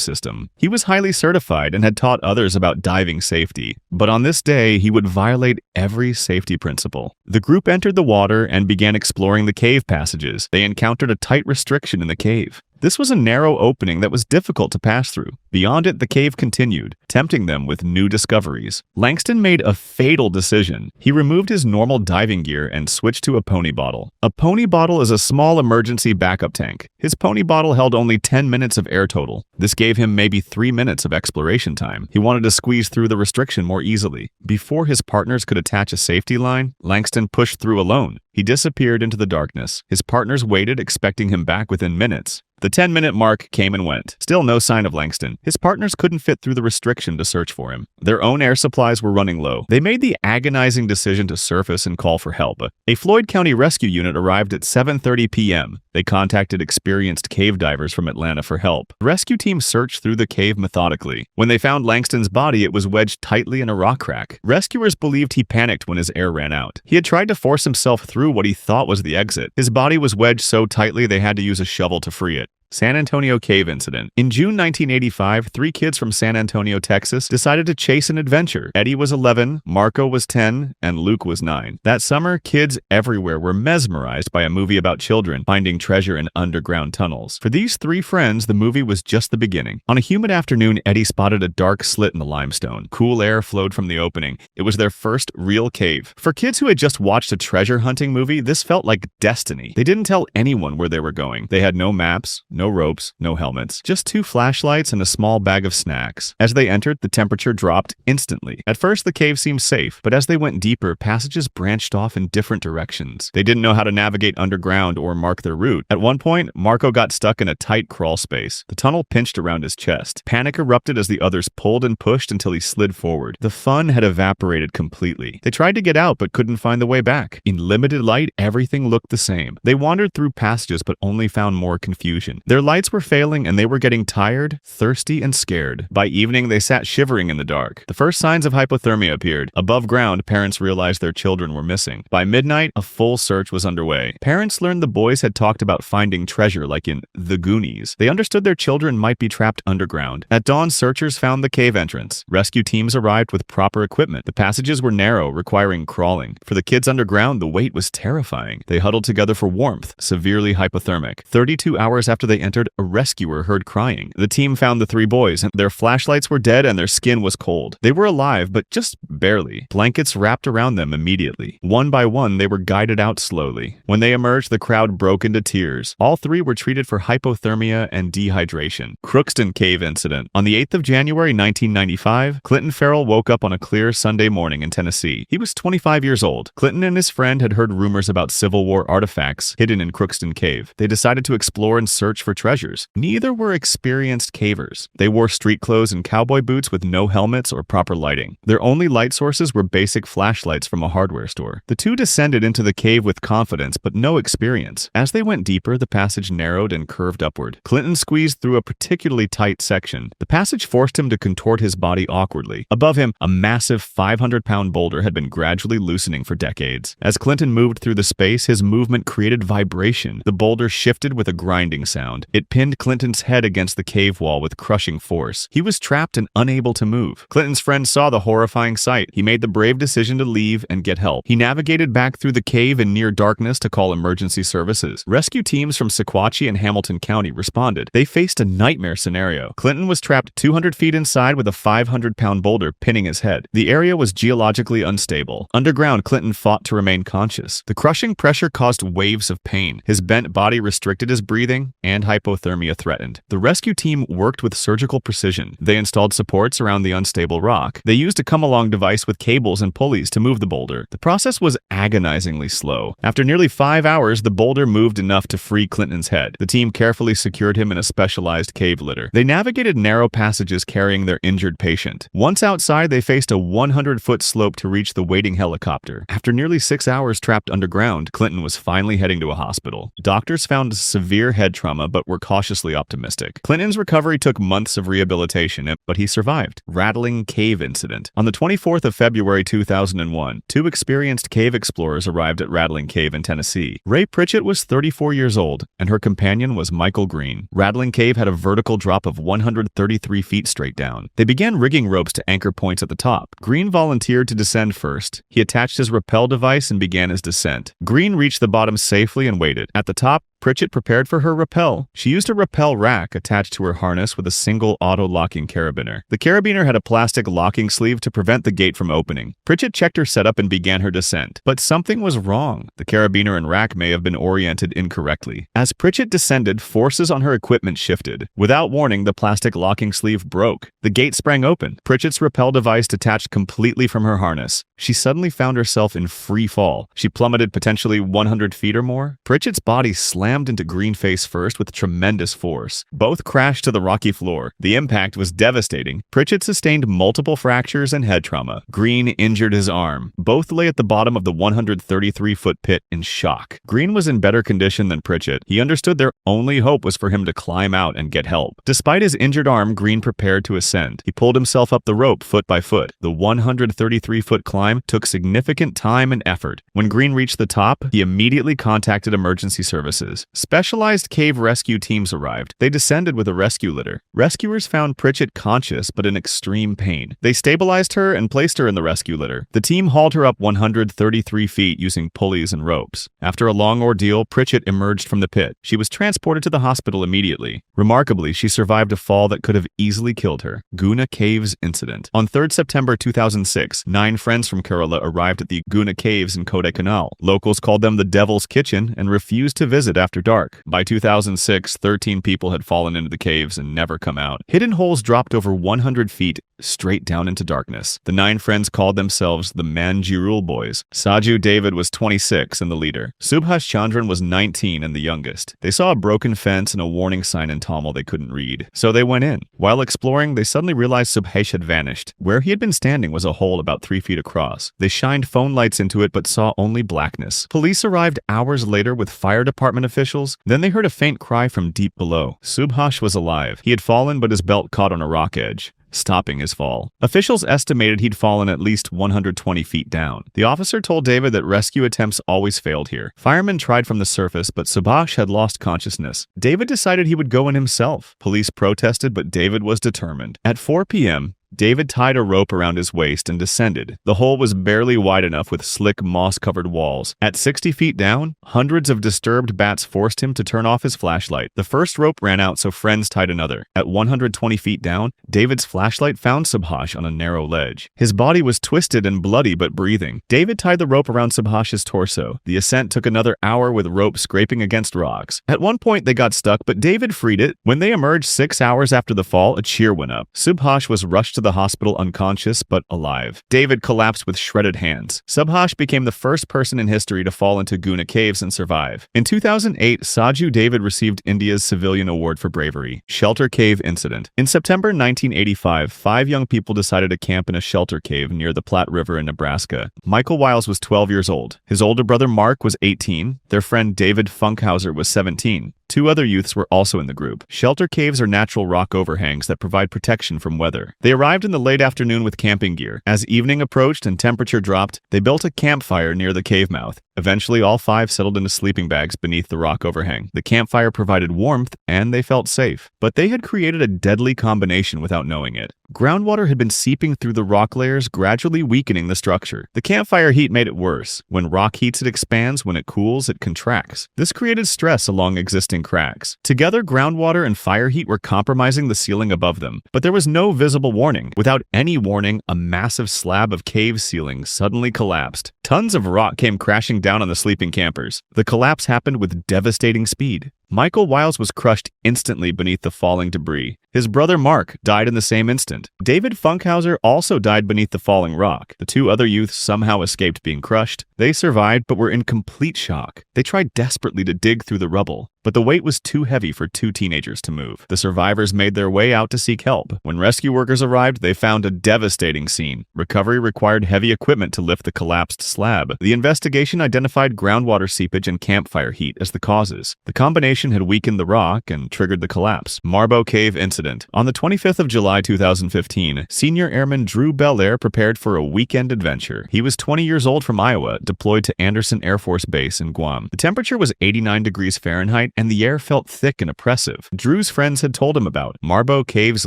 A: system. He was highly certified and had taught others about diving safety. But on this day, he would violate every safety principle. The group entered the water and began exploring the cave passages. They encountered a tight restriction in the cave. This was a narrow opening that was difficult to pass through. Beyond it, the cave continued, tempting them with new discoveries. Langston made a fatal decision. He removed his normal diving gear and switched to a pony bottle. A pony bottle is a small emergency backup tank. His pony bottle held only 10 minutes of air total. This gave him maybe 3 minutes of exploration time. He wanted to squeeze through the restriction more easily. Before his partners could attach a safety line, Langston pushed through alone. He disappeared into the darkness. His partners waited, expecting him back within minutes. The 10-minute mark came and went. Still no sign of Langston. His partners couldn't fit through the restriction to search for him. Their own air supplies were running low. They made the agonizing decision to surface and call for help. A Floyd County rescue unit arrived at 7:30 p.m. They contacted experienced cave divers from Atlanta for help. The rescue team searched through the cave methodically. When they found Langston's body, it was wedged tightly in a rock crack. Rescuers believed he panicked when his air ran out. He had tried to force himself through what he thought was the exit. His body was wedged so tightly they had to use a shovel to free it. San Antonio Cave Incident. In June 1985, 3 kids from San Antonio, Texas, decided to chase an adventure. Eddie was 11, Marco was 10, and Luke was 9. That summer, kids everywhere were mesmerized by a movie about children finding treasure in underground tunnels. For these 3 friends, the movie was just the beginning. On a humid afternoon, Eddie spotted a dark slit in the limestone. Cool air flowed from the opening. It was their first real cave. For kids who had just watched a treasure hunting movie, this felt like destiny. They didn't tell anyone where they were going. They had no maps, no ropes, no helmets, just 2 flashlights and a small bag of snacks. As they entered, the temperature dropped instantly. At first, the cave seemed safe, but as they went deeper, passages branched off in different directions. They didn't know how to navigate underground or mark their route. At one point, Marco got stuck in a tight crawl space. The tunnel pinched around his chest. Panic erupted as the others pulled and pushed until he slid forward. The fun had evaporated completely. They tried to get out but couldn't find the way back. In limited light, everything looked the same. They wandered through passages but only found more confusion. Their lights were failing and they were getting tired, thirsty, and scared. By evening, they sat shivering in the dark. The first signs of hypothermia appeared. Above ground, parents realized their children were missing. By midnight, a full search was underway. Parents learned the boys had talked about finding treasure like in The Goonies. They understood their children might be trapped underground. At dawn, searchers found the cave entrance. Rescue teams arrived with proper equipment. The passages were narrow, requiring crawling. For the kids underground, the wait was terrifying. They huddled together for warmth, severely hypothermic. 32 hours after they entered, a rescuer heard crying. The team found the 3 boys, and their flashlights were dead and their skin was cold. They were alive, but just barely. Blankets wrapped around them immediately. One by one, they were guided out slowly. When they emerged, the crowd broke into tears. All 3 were treated for hypothermia and dehydration. Crookston Cave Incident. On the 8th of January 1995, Clinton Farrell woke up on a clear Sunday morning in Tennessee. He was 25 years old. Clinton and his friend had heard rumors about Civil War artifacts hidden in Crookston Cave. They decided to explore and search for treasures. Neither were experienced cavers. They wore street clothes and cowboy boots with no helmets or proper lighting. Their only light sources were basic flashlights from a hardware store. The 2 descended into the cave with confidence but no experience. As they went deeper, the passage narrowed and curved upward. Clinton squeezed through a particularly tight section. The passage forced him to contort his body awkwardly. Above him, a massive 500-pound boulder had been gradually loosening for decades. As Clinton moved through the space, his movement created vibration. The boulder shifted with a grinding sound. It pinned Clinton's head against the cave wall with crushing force. He was trapped and unable to move. Clinton's friend saw the horrifying sight. He made the brave decision to leave and get help. He navigated back through the cave in near darkness to call emergency services. Rescue teams from Sequatchie and Hamilton County responded. They faced a nightmare scenario. Clinton was trapped 200 feet inside with a 500-pound boulder pinning his head. The area was geologically unstable. Underground, Clinton fought to remain conscious. The crushing pressure caused waves of pain. His bent body restricted his breathing and hypothermia threatened. The rescue team worked with surgical precision. They installed supports around the unstable rock. They used a come-along device with cables and pulleys to move the boulder. The process was agonizingly slow. After nearly 5 hours, the boulder moved enough to free Clinton's head. The team carefully secured him in a specialized cave litter. They navigated narrow passages carrying their injured patient. Once outside, they faced a 100-foot slope to reach the waiting helicopter. After nearly 6 hours trapped underground, Clinton was finally heading to a hospital. Doctors found severe head trauma but were cautiously optimistic. Clinton's recovery took months of rehabilitation, but he survived. Rattling Cave incident. On the 24th of February 2001, two experienced cave explorers arrived at Rattling Cave in Tennessee. Ray Pritchett was 34 years old, and her companion was Michael Green. Rattling Cave had a vertical drop of 133 feet straight down. They began rigging ropes to anchor points at the top. Green volunteered to descend first. He attached his rappel device and began his descent. Green reached the bottom safely and waited. At the top, Pritchett prepared for her rappel. She used a rappel rack attached to her harness with a single auto-locking carabiner. The carabiner had a plastic locking sleeve to prevent the gate from opening. Pritchett checked her setup and began her descent. But something was wrong. The carabiner and rack may have been oriented incorrectly. As Pritchett descended, forces on her equipment shifted. Without warning, the plastic locking sleeve broke. The gate sprang open. Pritchett's rappel device detached completely from her harness. She suddenly found herself in free fall. She plummeted potentially 100 feet or more. Pritchett's body slammed into Green face first with tremendous force. Both crashed to the rocky floor. The impact was devastating. Pritchett sustained multiple fractures and head trauma. Green injured his arm. Both lay at the bottom of the 133-foot pit in shock. Green was in better condition than Pritchett. He understood their only hope was for him to climb out and get help. Despite his injured arm, Green prepared to ascend. He pulled himself up the rope foot by foot. The 133-foot climb took significant time and effort. When Green reached the top, he immediately contacted emergency services. Specialized cave rescue teams arrived. They descended with a rescue litter. Rescuers found Pritchett conscious but in extreme pain. They stabilized her and placed her in the rescue litter. The team hauled her up 133 feet using pulleys and ropes. After a long ordeal, Pritchett emerged from the pit. She was transported to the hospital immediately. Remarkably, she survived a fall that could have easily killed her. Guna Caves incident. On 3rd September 2006, 9 friends from Kerala arrived at the Guna Caves in Kodaikanal. Locals called them the Devil's Kitchen and refused to visit after dark. By 2006, 13 people had fallen into the caves and never come out. Hidden holes dropped over 100 feet straight down into darkness. The 9 friends called themselves the Manjirul Boys. Saju David was 26 and the leader. Subhash Chandran was 19 and the youngest. They saw a broken fence and a warning sign in Tamil they couldn't read, so they went in. While exploring, they suddenly realized Subhash had vanished. Where he had been standing was a hole about 3 feet across. They shined phone lights into it but saw only blackness. Police arrived hours later with fire department officials. Then they heard a faint cry from deep below. Subhash was alive. He had fallen but his belt caught on a rock edge, stopping his fall. Officials estimated he'd fallen at least 120 feet down. The officer told David that rescue attempts always failed here. Firemen tried from the surface, but Subhash had lost consciousness. David decided he would go in himself. Police protested, but David was determined. At 4 p.m., David tied a rope around his waist and descended. The hole was barely wide enough with slick, moss-covered walls. At 60 feet down, hundreds of disturbed bats forced him to turn off his flashlight. The first rope ran out, so friends tied another. At 120 feet down, David's flashlight found Subhash on a narrow ledge. His body was twisted and bloody but breathing. David tied the rope around Subhash's torso. The ascent took another hour with rope scraping against rocks. At one point, they got stuck, but David freed it. When they emerged 6 hours after the fall, a cheer went up. Subhash was rushed to the hospital unconscious but alive. David collapsed with shredded hands. Subhash became the first person in history to fall into Guna Caves and survive. In 2008, Saju David received India's Civilian Award for Bravery. Shelter Cave Incident. In September 1985, 5 young people decided to camp in a shelter cave near the Platte River in Nebraska. Michael Wiles was 12 years old. His older brother Mark was 18. Their friend David Funkhauser was 17. 2 other youths were also in the group. Shelter caves are natural rock overhangs that provide protection from weather. They arrived in the late afternoon with camping gear. As evening approached and temperature dropped, they built a campfire near the cave mouth. Eventually, all 5 settled into sleeping bags beneath the rock overhang. The campfire provided warmth, and they felt safe. But they had created a deadly combination without knowing it. Groundwater had been seeping through the rock layers, gradually weakening the structure. The campfire heat made it worse. When rock heats, it expands. When it cools, it contracts. This created stress along existing cracks. Together, groundwater and fire heat were compromising the ceiling above them. But there was no visible warning. Without any warning, a massive slab of cave ceiling suddenly collapsed. Tons of rock came crashing down on the sleeping campers. The collapse happened with devastating speed. Michael Wiles was crushed instantly beneath the falling debris. His brother Mark died in the same instant. David Funkhauser also died beneath the falling rock. The two other youths somehow escaped being crushed. They survived but were in complete shock. They tried desperately to dig through the rubble, but the weight was too heavy for two teenagers to move. The survivors made their way out to seek help. When rescue workers arrived, they found a devastating scene. Recovery required heavy equipment to lift the collapsed slab. The investigation identified groundwater seepage and campfire heat as the causes. The combination had weakened the rock and triggered the collapse. Marbo Cave incident. On the 25th of July 2015, Senior Airman Drew Belair prepared for a weekend adventure. He was 20 years old from Iowa, deployed to Anderson Air Force Base in Guam. The temperature was 89 degrees Fahrenheit, and the air felt thick and oppressive. Drew's friends had told him about Marbo Cave's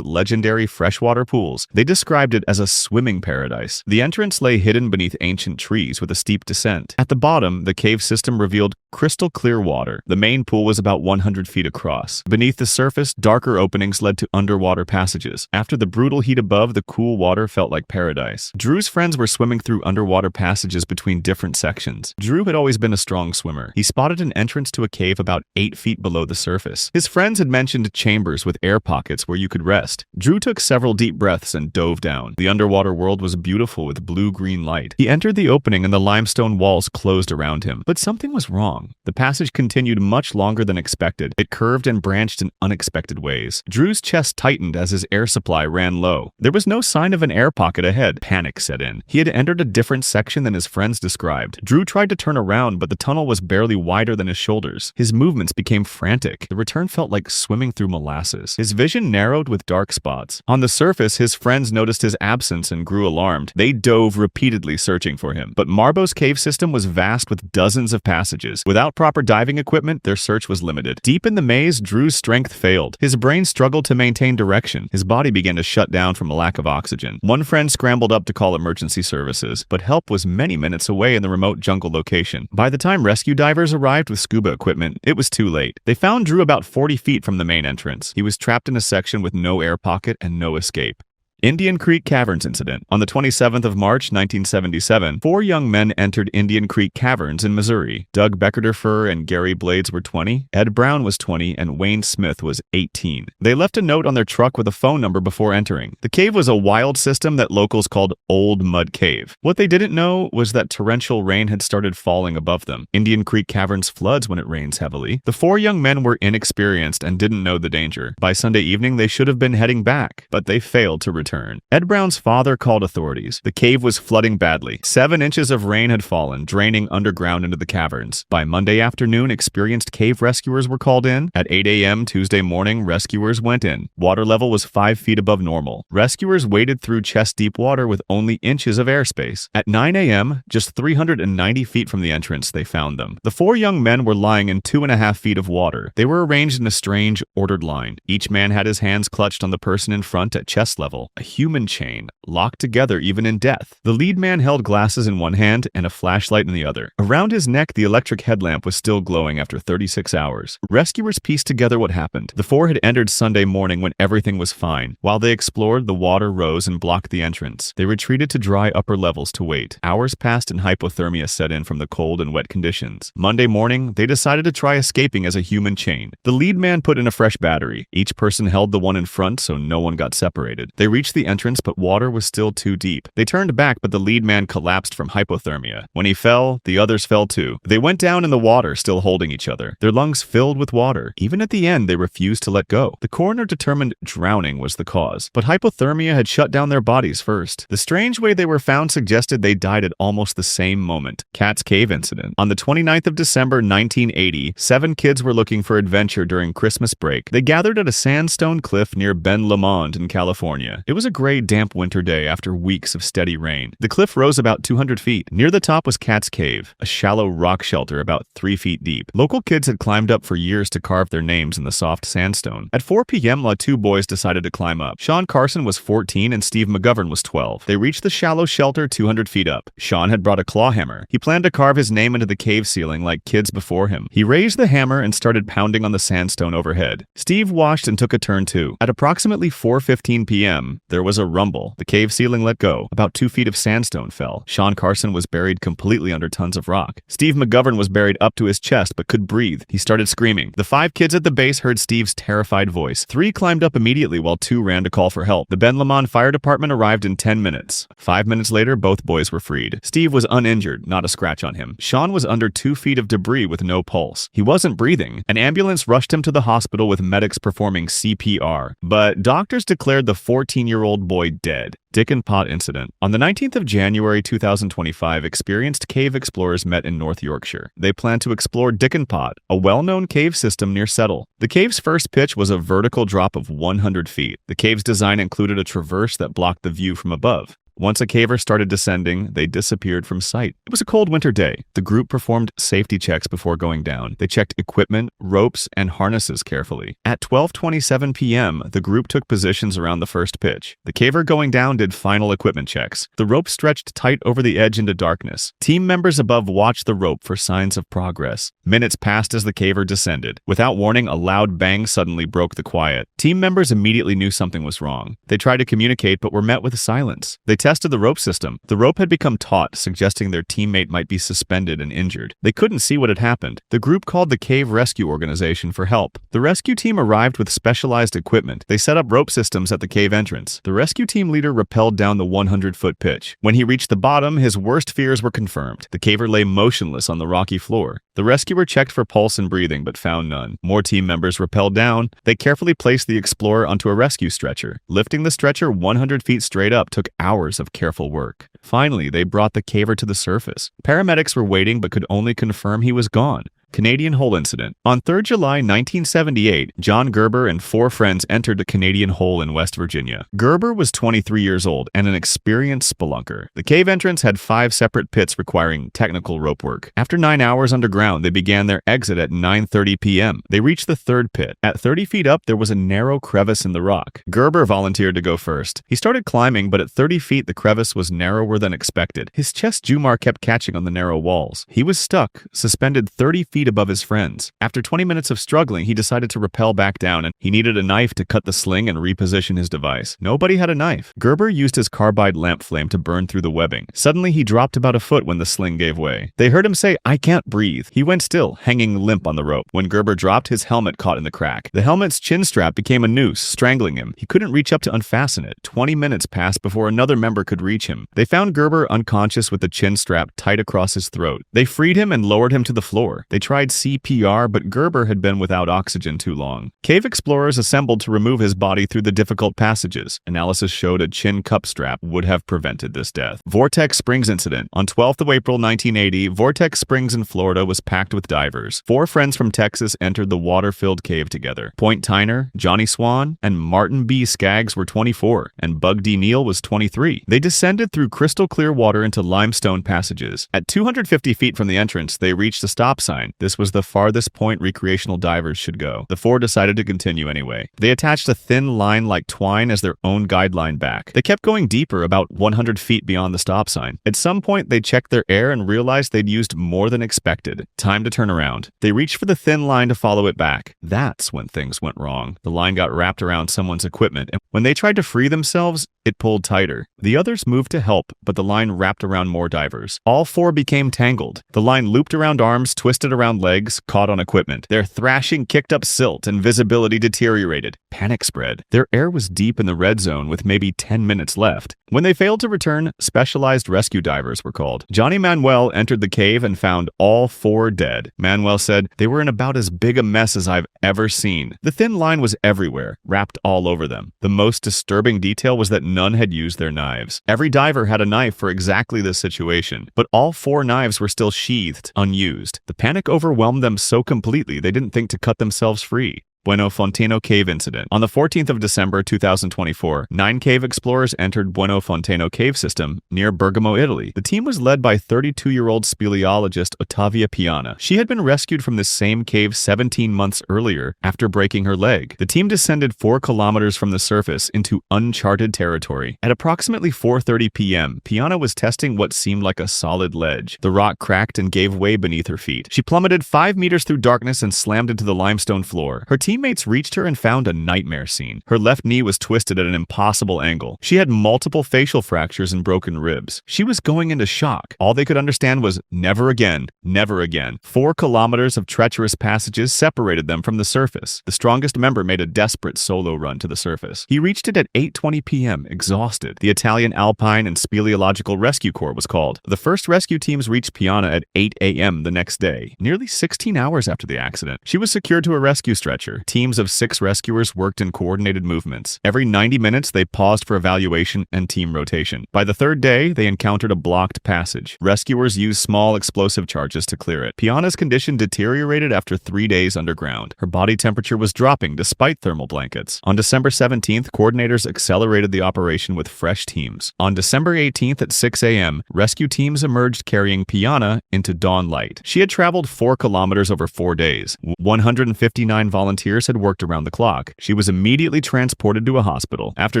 A: legendary freshwater pools. They described it as a swimming paradise. The entrance lay hidden beneath ancient trees with a steep descent. At the bottom, the cave system revealed crystal clear water. The main pool was about 100 feet across. Beneath the surface, darker openings led to underwater passages. After the brutal heat above, the cool water felt like paradise. Drew's friends were swimming through underwater passages between different sections. Drew had always been a strong swimmer. He spotted an entrance to a cave about 8 feet below the surface. His friends had mentioned chambers with air pockets where you could rest. Drew took several deep breaths and dove down. The underwater world was beautiful with blue-green light. He entered the opening and the limestone walls closed around him. But something was wrong. The passage continued much longer than expected. It curved and branched in unexpected ways. Drew's chest tightened as his air supply ran low. There was no sign of an air pocket ahead. Panic set in. He had entered a different section than his friends described. Drew tried to turn around, but the tunnel was barely wider than his shoulders. His movements became frantic. The return felt like swimming through molasses. His vision narrowed with dark spots. On the surface, his friends noticed his absence and grew alarmed. They dove repeatedly searching for him. But Marbo's cave system was vast with dozens of passages. Without proper diving equipment, their search was limited. Deep in the maze, Drew's strength failed. His brain struggled to maintain direction. His body began to shut down from a lack of oxygen. One friend scrambled up to call emergency services, but help was many minutes away in the remote jungle location. By the time rescue divers arrived with scuba equipment, it was too late. They found Drew about 40 feet from the main entrance. He was trapped in a section with no air pocket and no escape. Indian Creek Caverns incident. On the 27th of March, 1977, 4 young men entered Indian Creek Caverns in Missouri. Doug Beckerderfer and Gary Blades were 20, Ed Brown was 20, and Wayne Smith was 18. They left a note on their truck with a phone number before entering. The cave was a wild system that locals called Old Mud Cave. What they didn't know was that torrential rain had started falling above them. Indian Creek Caverns floods when it rains heavily. The 4 young men were inexperienced and didn't know the danger. By Sunday evening, they should have been heading back, but they failed to return. Ed Brown's father called authorities. The cave was flooding badly. 7 inches of rain had fallen, draining underground into the caverns. By Monday afternoon, experienced cave rescuers were called in. At 8 a.m. Tuesday morning, rescuers went in. Water level was 5 feet above normal. Rescuers waded through chest-deep water with only inches of airspace. At 9 a.m., just 390 feet from the entrance, they found them. The 4 young men were lying in 2.5 feet of water. They were arranged in a strange, ordered line. Each man had his hands clutched on the person in front at chest level. A human chain, locked together even in death. The lead man held glasses in one hand and a flashlight in the other. Around his neck, the electric headlamp was still glowing after 36 hours. Rescuers pieced together what happened. The 4 had entered Sunday morning when everything was fine. While they explored, the water rose and blocked the entrance. They retreated to dry upper levels to wait. Hours passed and hypothermia set in from the cold and wet conditions. Monday morning, they decided to try escaping as a human chain. The lead man put in a fresh battery. Each person held the one in front so no one got separated. They reached the entrance, but water was still too deep. They turned back, but the lead man collapsed from hypothermia. When he fell, the others fell too. They went down in the water, still holding each other. Their lungs filled with water. Even at the end, they refused to let go. The coroner determined drowning was the cause, but hypothermia had shut down their bodies first. The strange way they were found suggested they died at almost the same moment. Cat's Cave incident. On the 29th of December, 1980, 7 kids were looking for adventure during Christmas break. They gathered at a sandstone cliff near Ben Lomond in California. It was a gray, damp winter day after weeks of steady rain. The cliff rose about 200 feet. Near the top was Cat's Cave, a shallow rock shelter about 3 feet deep. Local kids had climbed up for years to carve their names in the soft sandstone. At 4 p.m., 2 boys decided to climb up. Sean Carson was 14 and Steve McGovern was 12. They reached the shallow shelter 200 feet up. Sean had brought a claw hammer. He planned to carve his name into the cave ceiling like kids before him. He raised the hammer and started pounding on the sandstone overhead. Steve watched and took a turn too. At approximately 4:15 p.m., there was a rumble. The cave ceiling let go. About 2 feet of sandstone fell. Sean Carson was buried completely under tons of rock. Steve McGovern was buried up to his chest but could breathe. He started screaming. The 5 kids at the base heard Steve's terrified voice. 3 climbed up immediately while 2 ran to call for help. The Ben Lomond Fire Department arrived in 10 minutes. 5 minutes later, both boys were freed. Steve was uninjured, not a scratch on him. Sean was under 2 feet of debris with no pulse. He wasn't breathing. An ambulance rushed him to the hospital with medics performing CPR, but doctors declared the 14-year-old boy dead. Dickpot incident. On the 19th of January 2025, experienced cave explorers met in North Yorkshire. They planned to explore Dickpot, a well-known cave system near Cielo. The cave's first pitch was a vertical drop of 100 feet. The cave's design included a traverse that blocked the view from above. Once a caver started descending, they disappeared from sight. It was a cold winter day. The group performed safety checks before going down. They checked equipment, ropes, and harnesses carefully. At 12:27 p.m., the group took positions around the first pitch. The caver going down did final equipment checks. The rope stretched tight over the edge into darkness. Team members above watched the rope for signs of progress. Minutes passed as the caver descended. Without warning, a loud bang suddenly broke the quiet. Team members immediately knew something was wrong. They tried to communicate but were met with silence. They tested the rope system. The rope had become taut, suggesting their teammate might be suspended and injured. They couldn't see what had happened. The group called the Cave Rescue Organization for help. The rescue team arrived with specialized equipment. They set up rope systems at the cave entrance. The rescue team leader rappelled down the 100-foot pitch. When he reached the bottom, his worst fears were confirmed. The caver lay motionless on the rocky floor. The rescuer checked for pulse and breathing but found none. More team members rappelled down. They carefully placed the explorer onto a rescue stretcher. Lifting the stretcher 100 feet straight up took hours of careful work. Finally, they brought the caver to the surface. Paramedics were waiting but could only confirm he was gone. Canadian Hole Incident. On 3rd July 1978, John Gerber and 4 friends entered a Canadian hole in West Virginia. Gerber was 23 years old and an experienced spelunker. The cave entrance had 5 separate pits requiring technical rope work. After 9 hours underground, they began their exit at 9:30 p.m. They reached the 3rd pit. At 30 feet up, there was a narrow crevice in the rock. Gerber volunteered to go first. He started climbing, but at 30 feet, the crevice was narrower than expected. His chest jumar kept catching on the narrow walls. He was stuck, suspended 30 feet above his friends. After 20 minutes of struggling, he decided to rappel back down, and he needed a knife to cut the sling and reposition his device. Nobody had a knife. Gerber used his carbide lamp flame to burn through the webbing. Suddenly, he dropped about a foot when the sling gave way. They heard him say, "I can't breathe." He went still, hanging limp on the rope. When Gerber dropped, his helmet caught in the crack. The helmet's chin strap became a noose, strangling him. He couldn't reach up to unfasten it. 20 minutes passed before another member could reach him. They found Gerber unconscious with the chin strap tight across his throat. They freed him and lowered him to the floor. They tried CPR, but Gerber had been without oxygen too long. Cave explorers assembled to remove his body through the difficult passages. Analysis showed a chin cup strap would have prevented this death. Vortex Springs Incident. On 12th of April 1980, Vortex Springs in Florida was packed with divers. 4 friends from Texas entered the water-filled cave together. Point Tyner, Johnny Swan, and Martin B. Skaggs were 24, and Bug D. Neal was 23. They descended through crystal clear water into limestone passages. At 250 feet from the entrance, they reached a stop sign. This was the farthest point recreational divers should go. The 4 decided to continue anyway. They attached a thin line like twine as their own guideline back. They kept going deeper, about 100 feet beyond the stop sign. At some point, they checked their air and realized they'd used more than expected. Time to turn around. They reached for the thin line to follow it back. That's when things went wrong. The line got wrapped around someone's equipment, and when they tried to free themselves, it pulled tighter. The others moved to help, but the line wrapped around more divers. All 4 became tangled. The line looped around arms, twisted around legs, caught on equipment. Their thrashing kicked up silt and visibility deteriorated. Panic spread. Their air was deep in the red zone with maybe 10 minutes left. When they failed to return, specialized rescue divers were called. Johnny Manuel entered the cave and found all 4 dead. Manuel said, "They were in about as big a mess as I've ever seen. The thin line was everywhere, wrapped all over them. The most disturbing detail was that none had used their knives. Every diver had a knife for exactly this situation, but all 4 knives were still sheathed, unused. The panic overwhelmed them so completely they didn't think to cut themselves free." Bueno Fonteno Cave Incident. On the 14th of December 2024, 9 cave explorers entered Bueno Fonteno Cave System near Bergamo, Italy. The team was led by 32-year-old speleologist Ottavia Piana. She had been rescued from this same cave 17 months earlier after breaking her leg. The team descended 4 kilometers from the surface into uncharted territory. At approximately 4:30 p.m., Piana was testing what seemed like a solid ledge. The rock cracked and gave way beneath her feet. She plummeted 5 meters through darkness and slammed into the limestone floor. Her team teammates reached her and found a nightmare scene. Her left knee was twisted at an impossible angle. She had multiple facial fractures and broken ribs. She was going into shock. All they could understand was never again, never again. 4 kilometers of treacherous passages separated them from the surface. The strongest member made a desperate solo run to the surface. He reached it at 8:20 p.m., exhausted. The Italian Alpine and Speleological Rescue Corps was called. The first rescue teams reached Piana at 8 a.m. the next day, nearly 16 hours after the accident. She was secured to a rescue stretcher. Teams of 6 rescuers worked in coordinated movements. Every 90 minutes, they paused for evaluation and team rotation. By the 3rd day, they encountered a blocked passage. Rescuers used small explosive charges to clear it. Piana's condition deteriorated after 3 days underground. Her body temperature was dropping despite thermal blankets. On December 17th, coordinators accelerated the operation with fresh teams. On December 18th at 6 a.m., rescue teams emerged carrying Piana into dawn light. She had traveled 4 kilometers over 4 days. 159 volunteers had worked around the clock. She was immediately transported to a hospital. After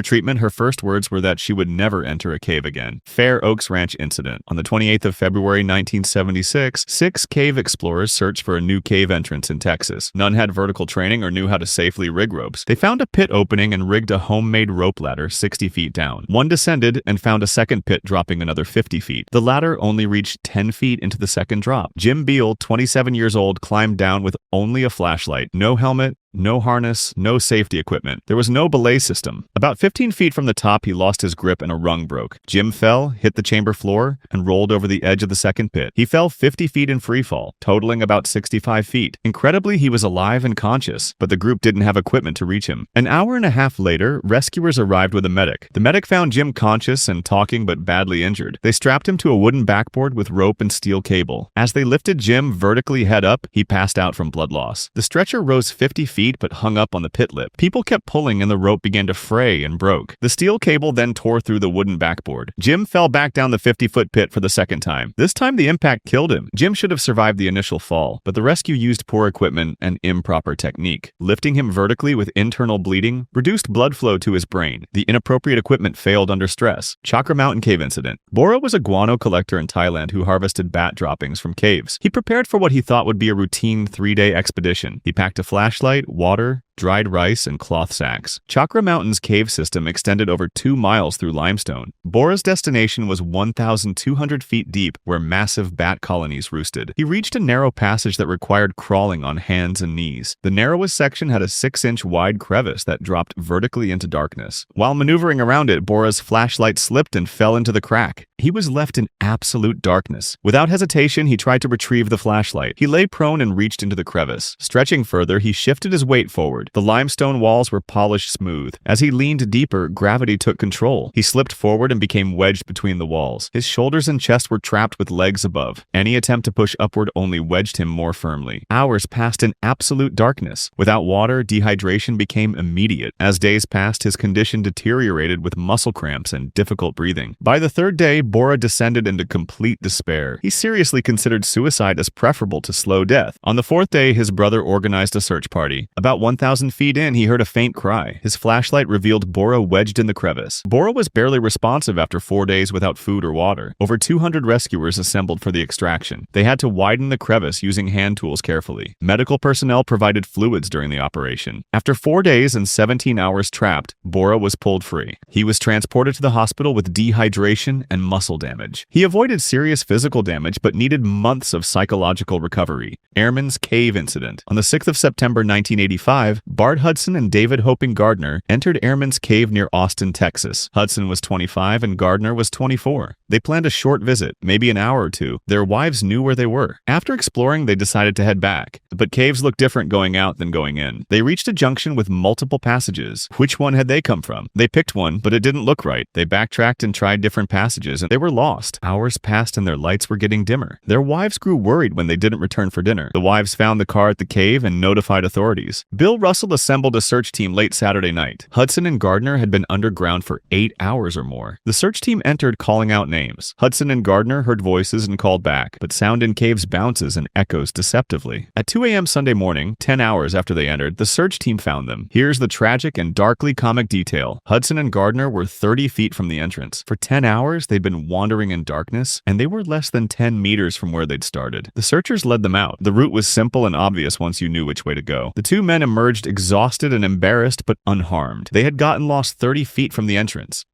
A: treatment, her first words were that she would never enter a cave again. Fair Oaks Ranch incident. On the 28th of February 1976, 6 cave explorers searched for a new cave entrance in Texas. None had vertical training or knew how to safely rig ropes. They found a pit opening and rigged a homemade rope ladder 60 feet down. One descended and found a second pit dropping another 50 feet. The ladder only reached 10 feet into the second drop. Jim Beal, 27 years old, climbed down with only a flashlight, no helmet, no harness, no safety equipment. There was no belay system. About 15 feet from the top, he lost his grip and a rung broke. Jim fell, hit the chamber floor, and rolled over the edge of the second pit. He fell 50 feet in free fall, totaling about 65 feet. Incredibly, he was alive and conscious, but the group didn't have equipment to reach him. An hour and a half later, rescuers arrived with a medic. The medic found Jim conscious and talking but badly injured. They strapped him to a wooden backboard with rope and steel cable. As they lifted Jim vertically head up, he passed out from blood loss. The stretcher rose 50 feet but hung up on the pit lip. People kept pulling and the rope began to fray and broke. The steel cable then tore through the wooden backboard. Jim fell back down the 50-foot pit for the second time. This time the impact killed him. Jim should have survived the initial fall, but the rescue used poor equipment and improper technique. Lifting him vertically with internal bleeding reduced blood flow to his brain. The inappropriate equipment failed under stress. Chakra Mountain Cave incident. Bora was a guano collector in Thailand who harvested bat droppings from caves. He prepared for what he thought would be a routine 3-day expedition. He packed a flashlight, water, dried rice, and cloth sacks. Chakra Mountain's cave system extended over 2 miles through limestone. Bora's destination was 1,200 feet deep, where massive bat colonies roosted. He reached a narrow passage that required crawling on hands and knees. The narrowest section had a 6-inch wide crevice that dropped vertically into darkness. While maneuvering around it, Bora's flashlight slipped and fell into the crack. He was left in absolute darkness. Without hesitation, he tried to retrieve the flashlight. He lay prone and reached into the crevice. Stretching further, he shifted his weight forward. The limestone walls were polished smooth. As he leaned deeper, gravity took control. He slipped forward and became wedged between the walls. His shoulders and chest were trapped with legs above. Any attempt to push upward only wedged him more firmly. Hours passed in absolute darkness. Without water, dehydration became immediate. As days passed, his condition deteriorated with muscle cramps and difficult breathing. By the 3rd day, Bora descended into complete despair. He seriously considered suicide as preferable to slow death. On the 4th day, his brother organized a search party. About 1,000 feet in, he heard a faint cry. His flashlight revealed Bora wedged in the crevice. Bora was barely responsive after 4 days without food or water. Over 200 rescuers assembled for the extraction. They had to widen the crevice using hand tools carefully. Medical personnel provided fluids during the operation. After 4 days and 17 hours trapped, Bora was pulled free. He was transported to the hospital with dehydration and muscle damage. He avoided serious physical damage but needed months of psychological recovery. Airman's Cave incident. On the 6th of September 1985, Bart Hudson and David Hoping Gardner entered Airman's Cave near Austin, Texas. Hudson was 25 and Gardner was 24. They planned a short visit, maybe an hour or two. Their wives knew where they were. After exploring, they decided to head back. But caves look different going out than going in. They reached a junction with multiple passages. Which one had they come from? They picked one, but it didn't look right. They backtracked and tried different passages, and they were lost. Hours passed and their lights were getting dimmer. Their wives grew worried when they didn't return for dinner. The wives found the car at the cave and notified authorities. Bill Russell assembled a search team late Saturday night. Hudson and Gardner had been underground for 8 hours or more. The search team entered, calling out names. Hudson and Gardner heard voices and called back, but sound in caves bounces and echoes deceptively. At 2 a.m. Sunday morning, 10 hours after they entered, the search team found them. Here's the tragic and darkly comic detail. Hudson and Gardner were 30 feet from the entrance. For 10 hours, they'd been wandering in darkness, and they were less than 10 meters from where they'd started. The searchers led them out. The route was simple and obvious once you knew which way to go. The 2 men emerged emerged exhausted and embarrassed but unharmed. They had gotten lost 30 feet from the entrance.